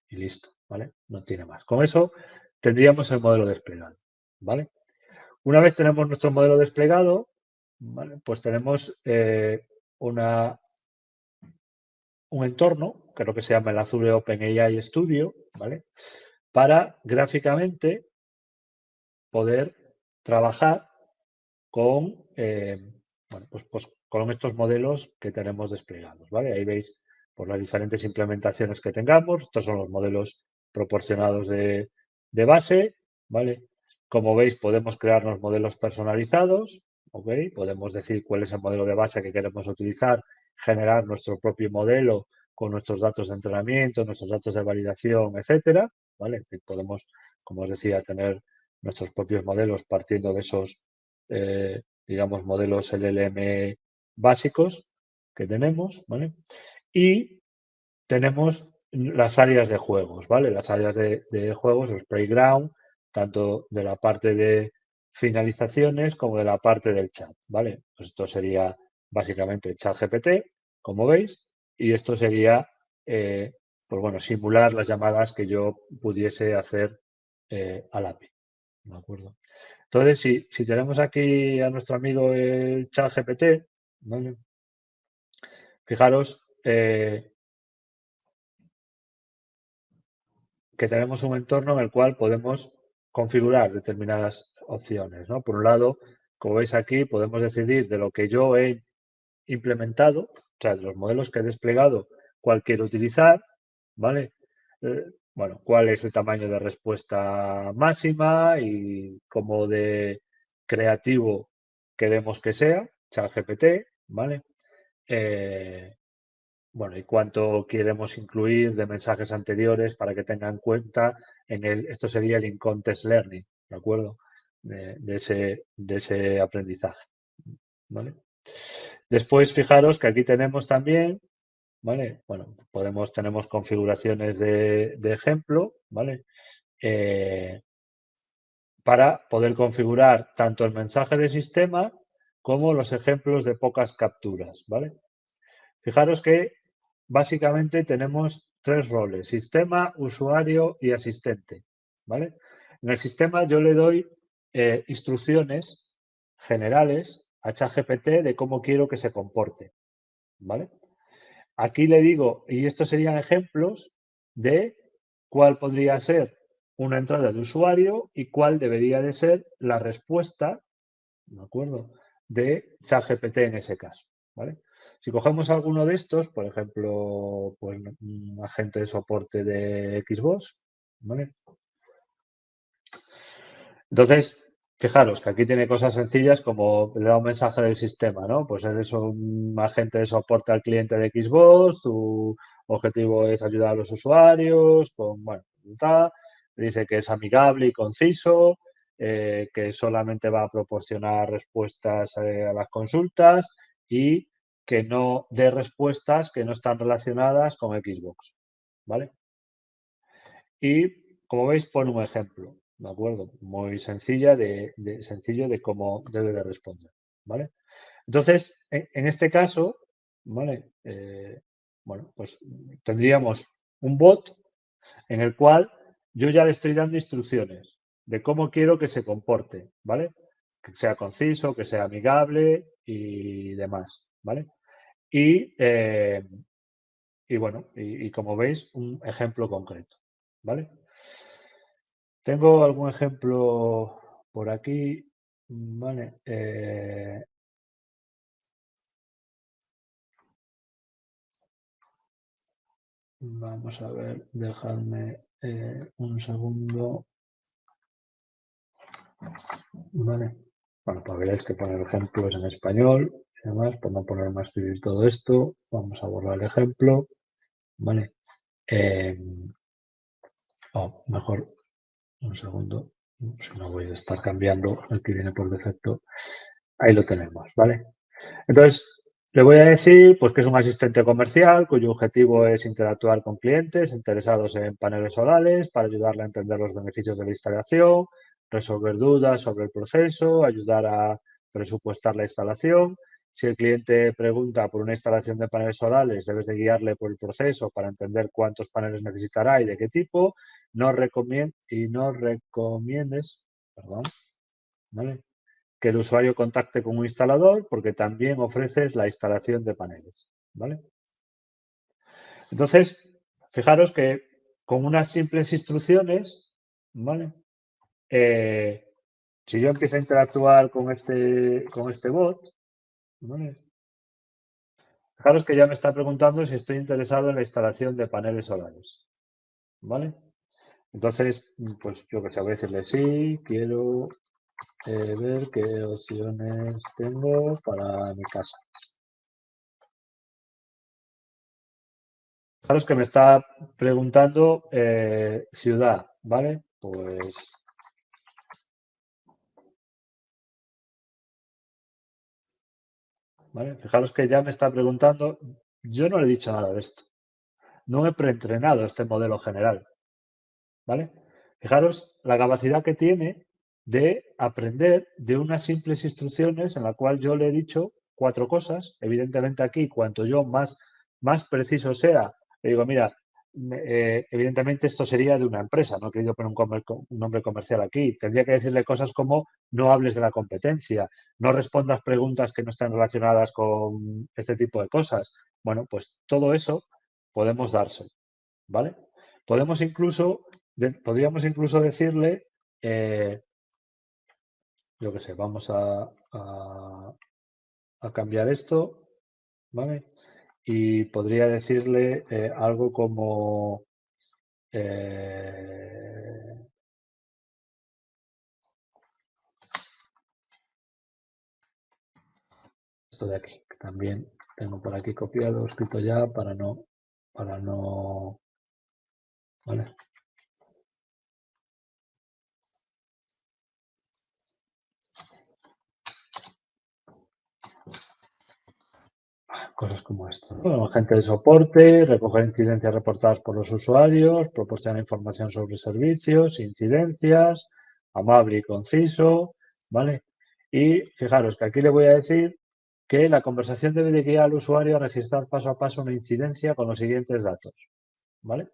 y listo, ¿vale? No tiene más. Con eso tendríamos el modelo desplegado, ¿vale? Una vez tenemos nuestro modelo desplegado, ¿vale? Pues tenemos un entorno, que es lo que se llama el Azure OpenAI Studio, ¿vale? Para gráficamente poder trabajar con, bueno, pues con estos modelos que tenemos desplegados, ¿vale? Ahí veis pues, las diferentes implementaciones que tengamos. Estos son los modelos proporcionados de base, ¿vale? Como veis, podemos crearnos modelos personalizados, ¿ok? Podemos decir cuál es el modelo de base que queremos utilizar, generar nuestro propio modelo con nuestros datos de entrenamiento, nuestros datos de validación, etcétera, ¿vale? Podemos, como os decía, tener nuestros propios modelos partiendo de esos digamos, modelos LLM básicos que tenemos, ¿vale? Y tenemos las áreas de juegos, ¿vale? Las áreas de juegos, el playground, tanto de la parte de finalizaciones como de la parte del chat, ¿vale? Pues esto sería básicamente el chat GPT, como veis, y esto sería, pues bueno, simular las llamadas que yo pudiese hacer al API, ¿de acuerdo? Entonces, si tenemos aquí a nuestro amigo el ChatGPT, ¿vale? Fijaros que tenemos un entorno en el cual podemos configurar determinadas opciones, ¿no? Por un lado, como veis aquí, podemos decidir de lo que yo he implementado, o sea, de los modelos que he desplegado, cuál quiero utilizar, ¿vale? Bueno, cuál es el tamaño de respuesta máxima y cómo de creativo queremos que sea, ChatGPT, ¿vale? Bueno, y cuánto queremos incluir de mensajes anteriores para que tenga en cuenta esto sería el in-context learning, ¿de acuerdo? de ese aprendizaje, ¿vale? Después, fijaros que aquí tenemos también, ¿vale? Bueno, tenemos configuraciones de ejemplo, ¿vale? Para poder configurar tanto el mensaje de sistema como los ejemplos de pocas capturas, ¿vale? Fijaros que básicamente tenemos tres roles: sistema, usuario y asistente, ¿vale? En el sistema yo le doy instrucciones generales a ChatGPT de cómo quiero que se comporte, ¿vale? Aquí le digo, y estos serían ejemplos de cuál podría ser una entrada de usuario y cuál debería de ser la respuesta, ¿de acuerdo?, de ChatGPT en ese caso, ¿vale? Si cogemos alguno de estos, por ejemplo, pues un agente de soporte de Xbox, ¿vale? Entonces, fijaros que aquí tiene cosas sencillas como le da un mensaje del sistema, ¿no? Pues eres un agente de soporte al cliente de Xbox, tu objetivo es ayudar a los usuarios, bueno, dice que es amigable y conciso, que solamente va a proporcionar respuestas a las consultas y que no dé respuestas que no están relacionadas con Xbox, ¿vale? Y, como veis, pone un ejemplo, ¿de acuerdo? Muy sencillo de cómo debe de responder, ¿vale? Entonces, en este caso, ¿vale? Bueno, pues tendríamos un bot en el cual yo ya le estoy dando instrucciones de cómo quiero que se comporte, ¿vale? Que sea conciso, que sea amigable y demás, ¿vale? Y bueno, y como veis, un ejemplo concreto, ¿vale? Tengo algún ejemplo por aquí, ¿vale? Vamos a ver, dejadme un segundo, ¿vale? Bueno, pues veréis que poner ejemplos en español y demás, por no poner más escribir todo esto, vamos a borrar el ejemplo, ¿vale? O mejor, un segundo, si no voy a estar cambiando el que viene por defecto. Ahí lo tenemos, ¿vale? Entonces, le voy a decir pues, que es un asistente comercial cuyo objetivo es interactuar con clientes interesados en paneles solares para ayudarle a entender los beneficios de la instalación, resolver dudas sobre el proceso, ayudar a presupuestar la instalación. Si el cliente pregunta por una instalación de paneles solares, debes de guiarle por el proceso para entender cuántos paneles necesitará y de qué tipo. No recomiendes, perdón, ¿vale?, que el usuario contacte con un instalador porque también ofreces la instalación de paneles, ¿vale? Entonces, fijaros que con unas simples instrucciones, ¿vale? Si yo empiezo a interactuar con este bot, ¿vale? Fijaros que ya me está preguntando si estoy interesado en la instalación de paneles solares, ¿vale? Entonces, pues yo que sé, voy a decirle sí, quiero ver qué opciones tengo para mi casa. Fijaros que me está preguntando ciudad, ¿vale? Pues, ¿vale? Fijaros que ya me está preguntando, yo no le he dicho nada de esto. No he preentrenado este modelo general, ¿vale? Fijaros la capacidad que tiene de aprender de unas simples instrucciones en la cual yo le he dicho 4 cosas. Evidentemente aquí, cuanto yo más preciso sea, le digo, mira, evidentemente esto sería de una empresa, no he querido poner un nombre comercial aquí. Tendría que decirle cosas como no hables de la competencia, no respondas preguntas que no estén relacionadas con este tipo de cosas. Bueno, pues todo eso podemos dárselo, ¿vale? Podríamos incluso decirle, yo qué sé, vamos a cambiar esto, ¿vale? Y podría decirle algo como esto de aquí, que también tengo por aquí copiado, escrito ya para no, ¿vale? cosas como esto, ¿no? Agente de soporte, recoger incidencias reportadas por los usuarios, proporcionar información sobre servicios, incidencias, amable y conciso, ¿vale? Y fijaros que aquí le voy a decir que la conversación debe de guiar al usuario a registrar paso a paso una incidencia con los siguientes datos, ¿vale?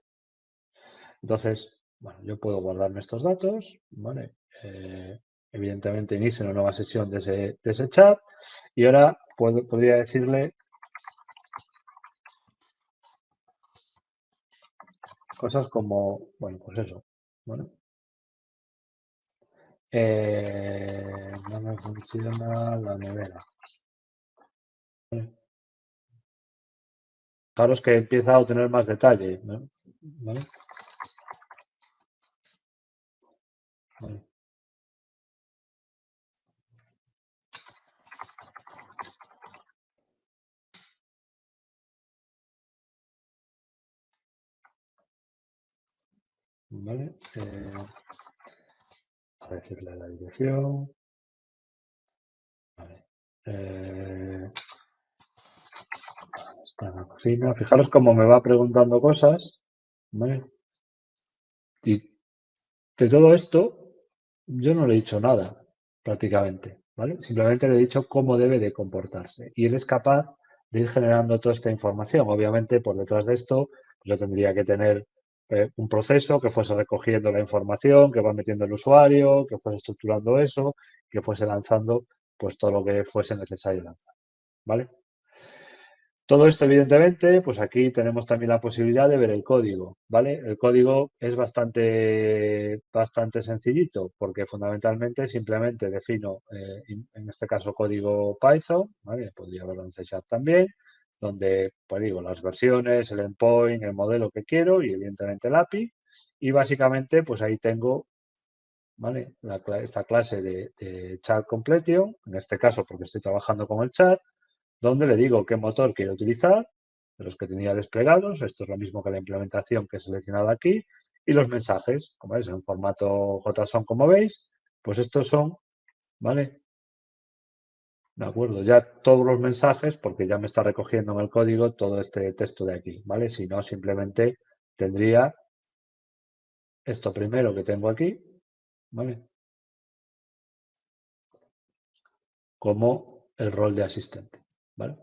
Entonces, bueno, yo puedo guardarme estos datos, ¿vale? Evidentemente inicio una nueva sesión de ese chat y ahora podría decirle cosas como, bueno, pues eso, ¿vale? No me funciona la nevera. ¿Vale? Claro, es que empieza a obtener más detalle, ¿no? ¿Vale? Vale. ¿Vale? A decirle la dirección. Vale. Está en la cocina. Fijaros cómo me va preguntando cosas, ¿vale? Y de todo esto, yo no le he dicho nada, prácticamente, ¿vale? Simplemente le he dicho cómo debe de comportarse. Y él es capaz de ir generando toda esta información. Obviamente, por detrás de esto, yo tendría que tener un proceso que fuese recogiendo la información, que va metiendo el usuario, que fuese estructurando eso, que fuese lanzando pues todo lo que fuese necesario lanzar, ¿vale? Todo esto, evidentemente, pues aquí tenemos también la posibilidad de ver el código, ¿vale? El código es bastante sencillito porque fundamentalmente simplemente defino, en este caso, código Python, ¿vale? Podría verlo en C# también, donde, pues digo, las versiones, el endpoint, el modelo que quiero y evidentemente el API. Y básicamente, pues ahí tengo, ¿vale? Esta clase de chat completion, en este caso porque estoy trabajando con el chat, donde le digo qué motor quiero utilizar, de los que tenía desplegados, esto es lo mismo que la implementación que he seleccionado aquí, y los mensajes, como veis, en formato JSON, como veis, pues estos son, ¿vale? De acuerdo, ya todos los mensajes, porque ya me está recogiendo en el código todo este texto de aquí, ¿vale? Si no, simplemente tendría esto primero que tengo aquí, ¿vale? Como el rol de asistente, ¿vale?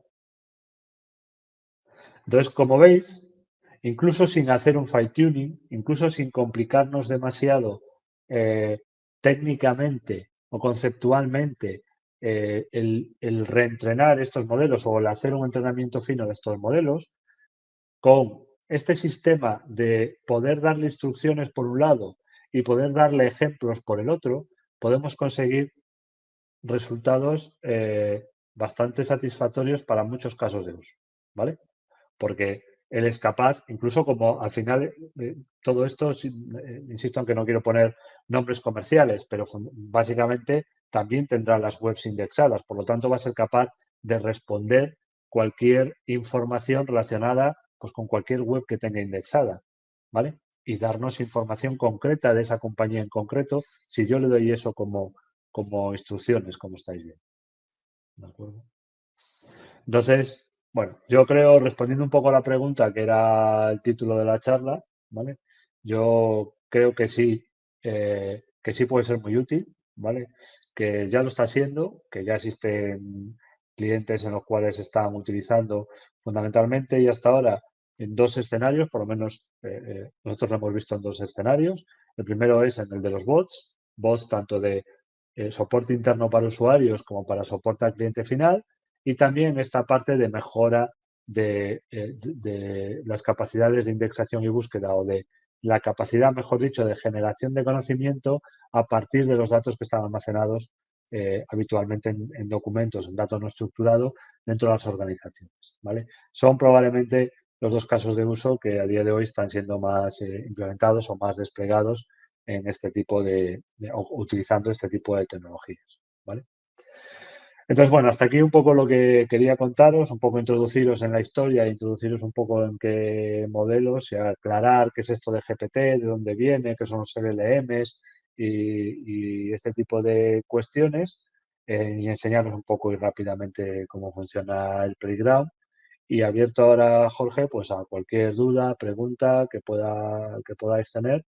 Entonces, como veis, incluso sin hacer un fine tuning, incluso sin complicarnos demasiado técnicamente o conceptualmente el reentrenar estos modelos o el hacer un entrenamiento fino de estos modelos, con este sistema de poder darle instrucciones por un lado y poder darle ejemplos por el otro, podemos conseguir resultados bastante satisfactorios para muchos casos de uso, ¿vale? Porque él es capaz, incluso como al final, todo esto, insisto en que no quiero poner nombres comerciales, pero básicamente también tendrá las webs indexadas, por lo tanto va a ser capaz de responder cualquier información relacionada pues, con cualquier web que tenga indexada, ¿vale? Y darnos información concreta de esa compañía en concreto, si yo le doy eso como instrucciones, como estáis viendo. ¿De acuerdo? Entonces, bueno, yo creo, respondiendo un poco a la pregunta que era el título de la charla, ¿vale? Yo creo que sí puede ser muy útil, ¿vale? Que ya lo está siendo, que ya existen clientes en los cuales están utilizando fundamentalmente y hasta ahora en dos escenarios, por lo menos nosotros lo hemos visto en dos escenarios. El primero es en el de los bots tanto de soporte interno para usuarios como para soporte al cliente final y también esta parte de mejora de las capacidades de indexación y búsqueda o de la capacidad, mejor dicho, de generación de conocimiento a partir de los datos que están almacenados habitualmente en documentos, en datos no estructurados dentro de las organizaciones, ¿vale? Son probablemente los dos casos de uso que a día de hoy están siendo más implementados o más desplegados en este tipo o utilizando este tipo de tecnologías, ¿vale? Entonces, bueno, hasta aquí un poco lo que quería contaros, un poco introduciros en la historia, introduciros un poco en qué modelos y aclarar qué es esto de GPT, de dónde viene, qué son los LLMs y este tipo de cuestiones y enseñaros un poco y rápidamente cómo funciona el Playground y abierto ahora, Jorge, pues a cualquier duda, pregunta que podáis tener.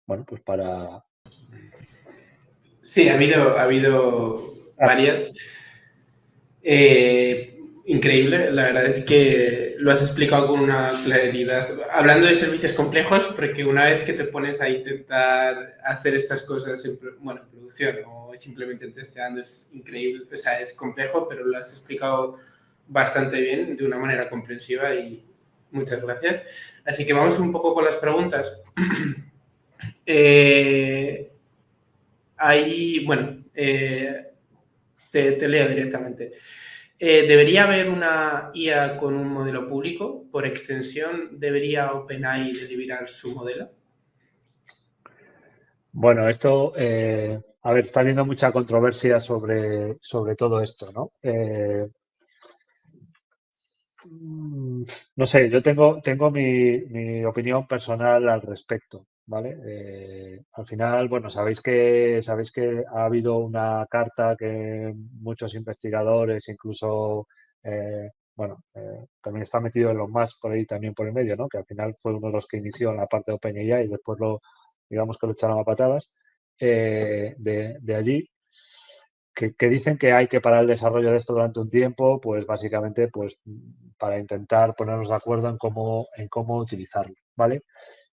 Bueno, pues para... Sí, ha habido Ah, varias. Increíble, la verdad es que lo has explicado con una claridad. Hablando de servicios complejos, porque una vez que te pones a intentar hacer estas cosas en, bueno, en producción o simplemente testeando es increíble, o sea, es complejo, pero lo has explicado bastante bien, de una manera comprensiva y muchas gracias. Así que vamos un poco con las preguntas. Eh, bueno, te leo directamente. ¿Debería haber una IA con un modelo público? Por extensión, ¿debería OpenAI deliberar su modelo? bueno, esto, a ver, está habiendo mucha controversia sobre todo esto, ¿no? No sé, yo tengo mi opinión personal al respecto, ¿vale? Al final, bueno, sabéis que ha habido una carta que muchos investigadores, incluso, bueno, también está metido Elon Musk por ahí también por el medio, ¿no? Que al final fue uno de los que inició en la parte de OpenAI y después digamos que lo echaron a patadas de allí que dicen que hay que parar el desarrollo de esto durante un tiempo, pues básicamente pues para intentar ponernos de acuerdo en cómo utilizarlo, ¿vale?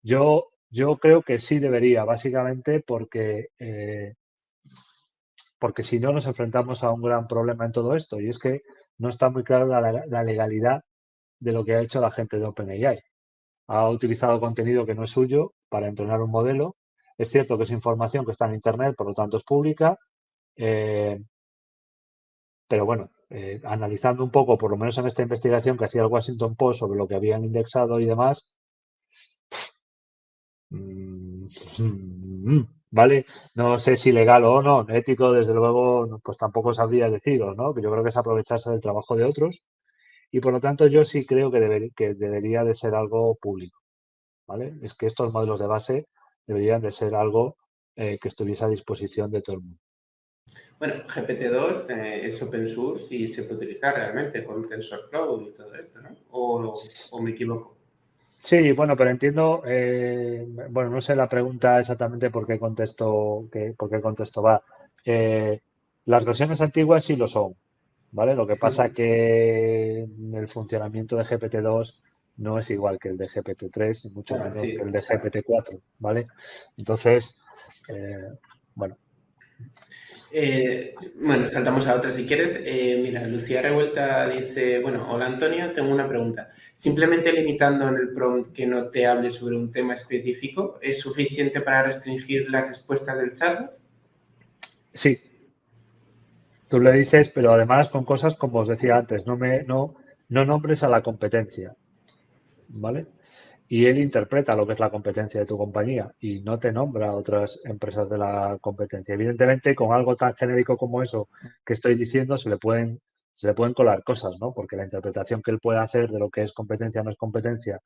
Yo creo que sí debería, básicamente porque si no nos enfrentamos a un gran problema en todo esto, y es que no está muy clara la legalidad de lo que ha hecho la gente de OpenAI. Ha utilizado contenido que no es suyo para entrenar un modelo. Es cierto que es información que está en Internet, por lo tanto es pública, eh, pero bueno, analizando un poco, por lo menos en esta investigación que hacía el Washington Post sobre lo que habían indexado y demás, mm, ¿vale? No sé si legal o no, ético, desde luego, pues tampoco sabría deciros, ¿no? Que yo creo que es aprovecharse del trabajo de otros y por lo tanto yo sí creo que debería de ser algo público, ¿vale? Es que estos modelos de base deberían de ser algo que estuviese a disposición de todo el mundo. Bueno, GPT-2 es open source y se puede utilizar realmente con TensorFlow y todo esto, ¿no? ¿O me equivoco? Sí, bueno, pero entiendo, bueno, no sé la pregunta exactamente por qué contexto va. Eh, las versiones antiguas sí lo son, ¿vale? Lo que pasa que el funcionamiento de GPT-2 no es igual que el de GPT-3, y mucho Ah, menos que sí, el de claro. GPT-4, ¿vale? Entonces, eh, bueno, Bueno, saltamos a otra si quieres. Mira, Lucía Revuelta dice, bueno, hola Antonio, tengo una pregunta. Simplemente limitando en el prompt que no te hable sobre un tema específico, ¿es suficiente para restringir las respuestas del chatbot? sí, tú le dices, pero además con cosas como os decía antes, no nombres a la competencia, ¿vale? Y él interpreta lo que es la competencia de tu compañía y no te nombra a otras empresas de la competencia. Evidentemente, con algo tan genérico como eso que estoy diciendo, se le pueden colar cosas, ¿no? Porque la interpretación que él puede hacer de lo que es competencia o no es competencia,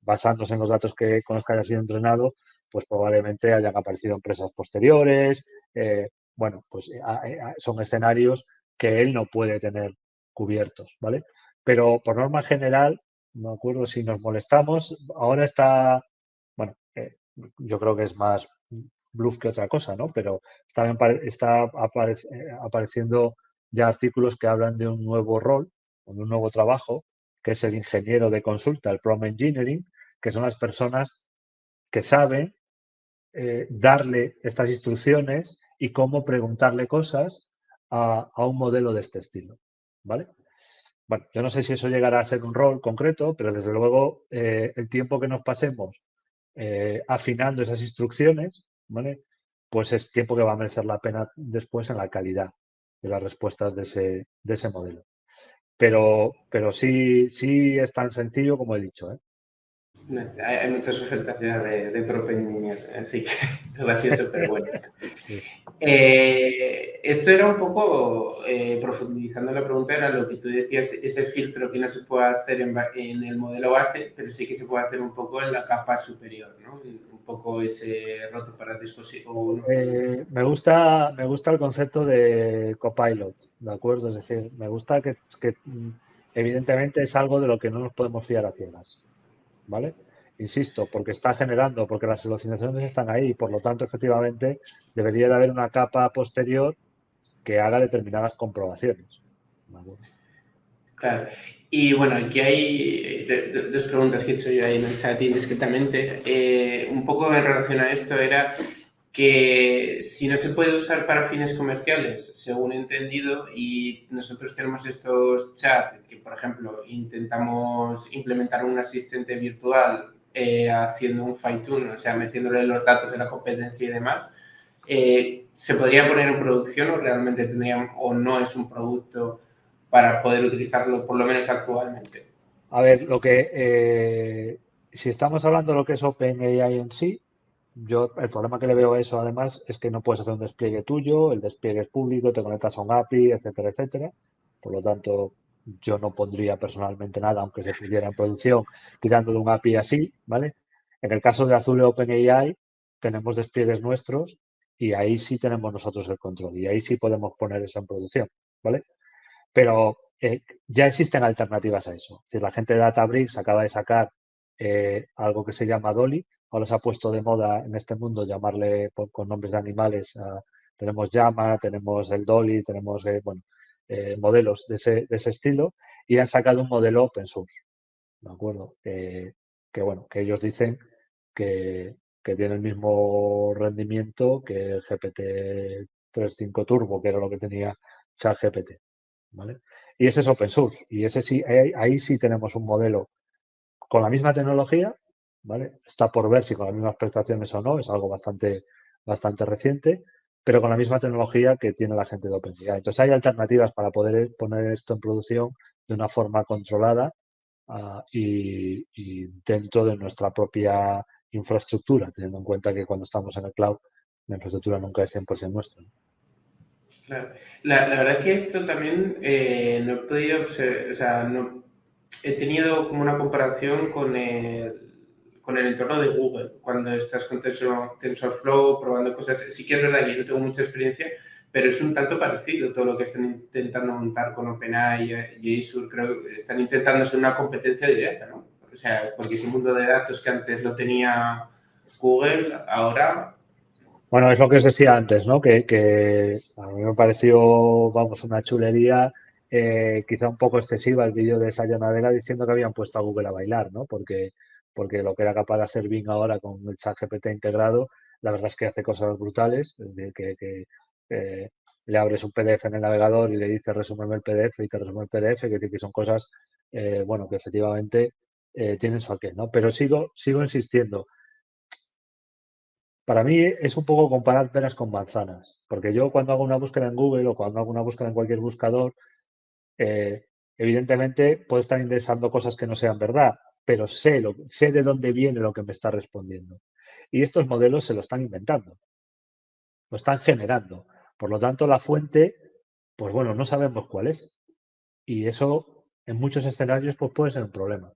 basándose en los datos con los que haya sido entrenado, pues probablemente hayan aparecido empresas posteriores. Bueno, pues son escenarios que él no puede tener cubiertos, ¿vale? Pero por norma general, no me acuerdo si nos molestamos. Ahora está, bueno, yo creo que es más bluff que otra cosa, ¿no? Pero está apareciendo ya artículos que hablan de un nuevo rol, de un nuevo trabajo, que es el ingeniero de consulta, el prompt engineering, que son las personas que saben darle estas instrucciones y cómo preguntarle cosas a un modelo de este estilo, ¿vale? Bueno, yo no sé si eso llegará a ser un rol concreto, pero desde luego el tiempo que nos pasemos afinando esas instrucciones, ¿vale? Pues es tiempo que va a merecer la pena después en la calidad de las respuestas de ese modelo. Pero sí es tan sencillo como he dicho, ¿eh? No, hay muchas ofertas ya de prompt engineer, así que es gracioso, pero bueno. Sí. Esto era un poco, profundizando en la pregunta, era lo que tú decías, ese filtro que no se puede hacer en el modelo base, pero sí que se puede hacer un poco en la capa superior, ¿no? Un poco ese roto para disposición, o no. Me gusta el concepto de copilot, ¿de acuerdo? Es decir, me gusta que evidentemente es algo de lo que no nos podemos fiar a ciegas, ¿vale? Insisto, porque está generando, porque las alucinaciones están ahí y por lo tanto, efectivamente, debería de haber una capa posterior que haga determinadas comprobaciones. ¿De acuerdo? Claro. Y bueno, aquí hay dos preguntas que he hecho yo ahí en el chat indiscretamente. Un poco en relación a esto era que si no se puede usar para fines comerciales, según he entendido, y nosotros tenemos estos chats que, por ejemplo, intentamos implementar un asistente virtual haciendo un fine-tune, o sea, metiéndole los datos de la competencia y demás, ¿se podría poner en producción o realmente tendrían o no es un producto para poder utilizarlo, por lo menos actualmente? A ver, si estamos hablando de lo que es OpenAI en sí, yo el problema que le veo a eso además es que no puedes hacer un despliegue tuyo, el despliegue es público, te conectas a un API, etcétera, etcétera. Por lo tanto, yo no pondría personalmente nada, aunque se pudiera en producción, tirando de un API así, ¿vale? En el caso de Azure OpenAI, tenemos despliegues nuestros y ahí sí tenemos nosotros el control y ahí sí podemos poner eso en producción, ¿vale? Pero ya existen alternativas a eso. Si la gente de Databricks acaba de sacar algo que se llama Dolly, ahora se ha puesto de moda en este mundo llamarle con nombres de animales. Tenemos Llama, tenemos el Dolly, tenemos modelos de ese estilo y han sacado un modelo open source, ¿de acuerdo? Que ellos dicen que, que tiene el mismo rendimiento que el GPT 3.5 Turbo, que era lo que tenía ChatGPT. ¿Vale? Y ese es open source. Y ese sí, ahí sí tenemos un modelo con la misma tecnología, ¿vale? Está por ver si con las mismas prestaciones o no, es algo bastante reciente, pero con la misma tecnología que tiene la gente de OpenAI. Entonces hay alternativas para poder poner esto en producción de una forma controlada y dentro de nuestra propia infraestructura, teniendo en cuenta que cuando estamos en el cloud, la infraestructura nunca es 100% nuestra. Claro. La verdad es que esto también no he podido observar, o sea, no, he tenido como una comparación con el entorno de Google, cuando estás con TensorFlow probando cosas. Sí que es verdad que yo no tengo mucha experiencia, pero es un tanto parecido todo lo que están intentando montar con OpenAI y Azure. Creo que están intentando ser una competencia directa, ¿no? O sea, porque ese mundo de datos que antes lo tenía Google, ahora... Bueno, es lo que os decía antes, ¿no? Que a mí me pareció, vamos, una chulería, quizá un poco excesiva el vídeo de Satya Nadella diciendo que habían puesto a Google a bailar, ¿no? Porque lo que era capaz de hacer Bing ahora con el chat GPT integrado, la verdad es que hace cosas brutales, es decir, que le abres un PDF en el navegador y le dices resúmeme el PDF y te resume el PDF, que son cosas, bueno, que efectivamente tienen su aquel, ¿no? Pero sigo insistiendo. Para mí es un poco comparar peras con manzanas, porque yo cuando hago una búsqueda en Google o cuando hago una búsqueda en cualquier buscador, eh, evidentemente puedo estar indexando cosas que no sean verdad, pero sé de dónde viene lo que me está respondiendo. Y estos modelos se lo están inventando, lo están generando. Por lo tanto, la fuente, pues bueno, no sabemos cuál es. Y eso en muchos escenarios pues puede ser un problema.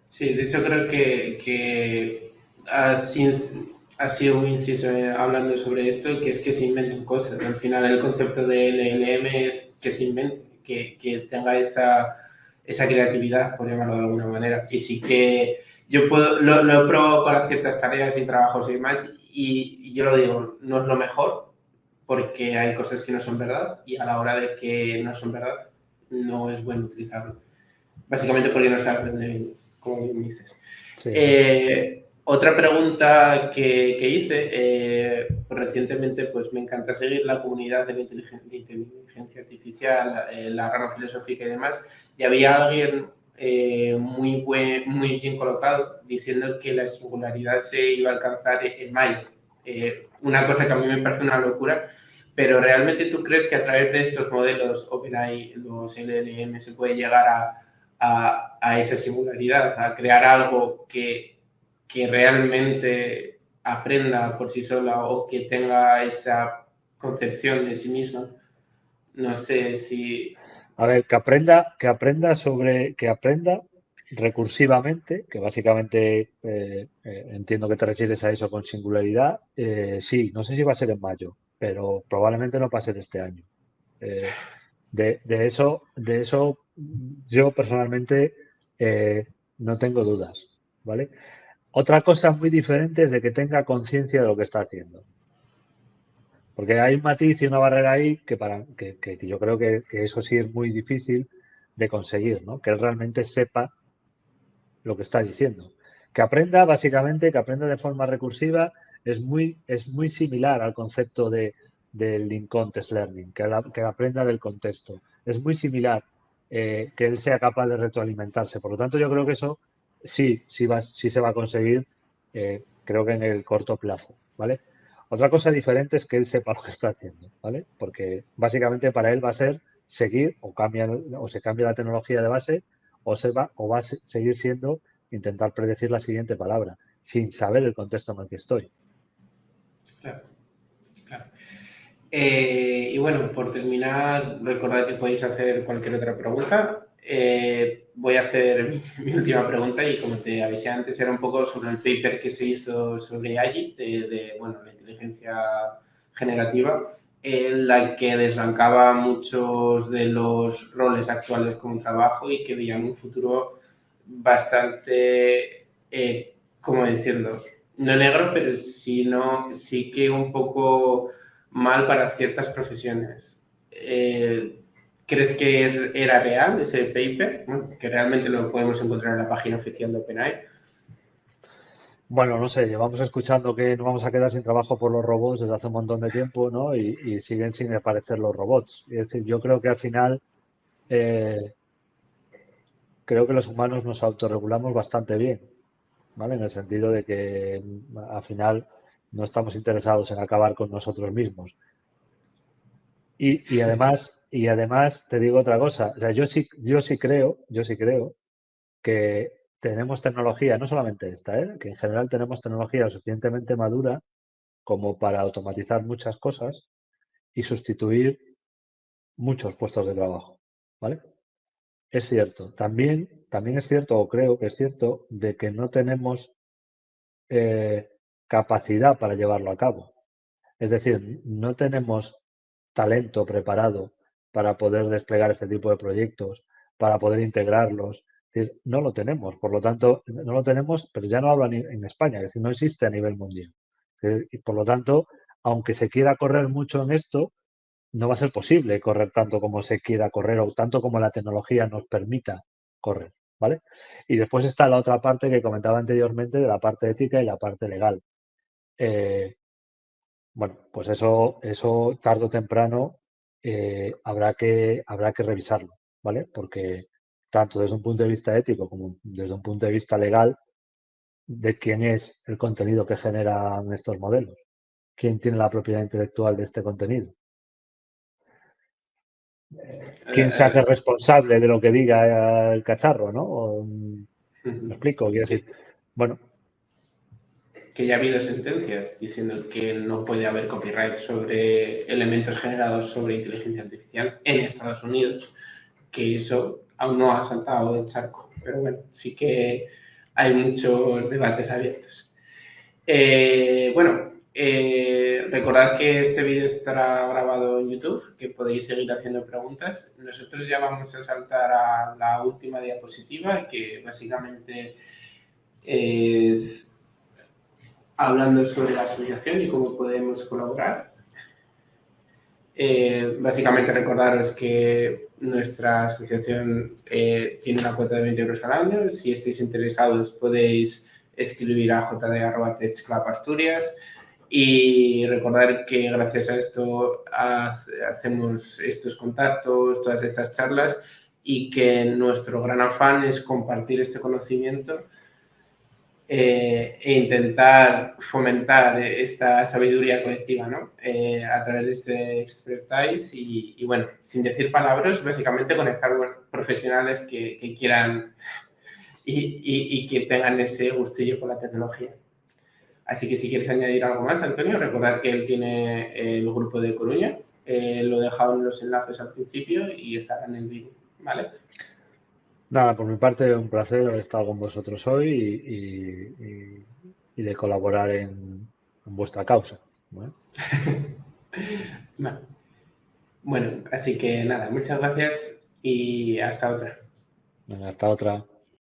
Sí, de hecho creo que ha sido un inciso hablando sobre esto, que es que se inventen cosas. Al final el concepto de LLM es que se invente, que tenga esa creatividad, por llamarlo de alguna manera. Y sí que yo lo he probado para ciertas tareas y trabajos y demás, y yo lo digo, no es lo mejor, porque hay cosas que no son verdad, y a la hora de que no son verdad, no es bueno utilizarlo. Básicamente porque no sabes de dónde viene, como bien dices. Sí, sí. Otra pregunta que hice, pues recientemente pues me encanta seguir la comunidad de la inteligencia artificial, la rama filosófica y demás, y había alguien muy bien colocado diciendo que la singularidad se iba a alcanzar en mayo. Una cosa que a mí me parece una locura, pero ¿realmente tú crees que a través de estos modelos OpenAI, los LLM, se puede llegar a esa singularidad, a crear algo que realmente aprenda por sí sola o que tenga esa concepción de sí misma? No sé si... A ver, que aprenda recursivamente, que básicamente entiendo que te refieres a eso con singularidad. Sí, no sé si va a ser en mayo, pero probablemente no va a ser este año. Eh, de eso yo personalmente no tengo dudas, ¿vale? Otra cosa muy diferente es de que tenga conciencia de lo que está haciendo. Porque hay un matiz y una barrera ahí que yo creo que eso sí es muy difícil de conseguir, ¿no? Que él realmente sepa lo que está diciendo. Que aprenda, básicamente, que aprenda de forma recursiva es muy similar al concepto del link context learning, que aprenda del contexto. Es muy similar que él sea capaz de retroalimentarse. Por lo tanto, yo creo que eso sí se va a conseguir, creo que en el corto plazo, ¿vale? Otra cosa diferente es que él sepa lo que está haciendo, ¿vale? Porque básicamente para él va a ser seguir o se cambia la tecnología de base o va a seguir siendo intentar predecir la siguiente palabra, sin saber el contexto en el que estoy. Claro, claro. Y bueno, por terminar, recordad que podéis hacer cualquier otra pregunta. Voy a hacer mi última pregunta y como te avisé antes, era un poco sobre el paper que se hizo sobre AGI, bueno, la inteligencia generativa, en la que desbancaba muchos de los roles actuales como trabajo y que veían un futuro bastante, ¿cómo decirlo? No negro, pero sí que un poco mal para ciertas profesiones. ¿Crees que era real ese paper? Bueno, que realmente lo podemos encontrar en la página oficial de OpenAI. Bueno, no sé, llevamos escuchando que nos vamos a quedar sin trabajo por los robots desde hace un montón de tiempo, ¿no? Y siguen sin aparecer los robots. Es decir, yo creo que al final, eh, creo que los humanos nos autorregulamos bastante bien, ¿vale? En el sentido de que al final no estamos interesados en acabar con nosotros mismos. Y además te digo otra cosa, o sea, yo sí creo que tenemos tecnología, no solamente esta, que en general tenemos tecnología lo suficientemente madura como para automatizar muchas cosas y sustituir muchos puestos de trabajo, ¿vale? Es cierto, también es cierto, o creo que es cierto, de que no tenemos capacidad para llevarlo a cabo. Es decir, no tenemos talento preparado para poder desplegar este tipo de proyectos, para poder integrarlos. Es decir, no lo tenemos, por lo tanto, no lo tenemos, pero ya no hablo en España, es decir, no existe a nivel mundial. Y por lo tanto, aunque se quiera correr mucho en esto, no va a ser posible correr tanto como se quiera correr o tanto como la tecnología nos permita correr, ¿vale? Y después está la otra parte que comentaba anteriormente de la parte ética y la parte legal. Eh, bueno, pues eso tarde o temprano habrá que revisarlo, ¿vale? Porque tanto desde un punto de vista ético como desde un punto de vista legal, de quién es el contenido que generan estos modelos, quién tiene la propiedad intelectual de este contenido, quién se hace responsable de lo que diga el cacharro, ¿no? ¿Me explico? Quiero decir, Que, bueno, que ya ha habido sentencias diciendo que no puede haber copyright sobre elementos generados sobre inteligencia artificial en Estados Unidos, que eso aún no ha saltado el charco. Pero bueno, sí que hay muchos debates abiertos. Recordad que este vídeo estará grabado en YouTube, que podéis seguir haciendo preguntas. Nosotros ya vamos a saltar a la última diapositiva, que básicamente es hablando sobre la asociación y cómo podemos colaborar. Básicamente recordaros que nuestra asociación tiene una cuota de 20 euros al año. Si estáis interesados podéis escribir a jd@techclubasturias y recordar que gracias a esto hacemos estos contactos, todas estas charlas y que nuestro gran afán es compartir este conocimiento e intentar fomentar esta sabiduría colectiva, ¿no? A través de este expertise y, bueno, sin decir palabras, básicamente conectar con profesionales que quieran y que tengan ese gustillo por la tecnología. Así que si quieres añadir algo más, Antonio, recordar que él tiene el grupo de Coruña, lo he dejado en los enlaces al principio y estará en el vídeo, ¿vale? nada, por mi parte, un placer haber estado con vosotros hoy y de colaborar en vuestra causa, ¿vale? Bueno, así que nada, muchas gracias y hasta otra. Venga, hasta otra.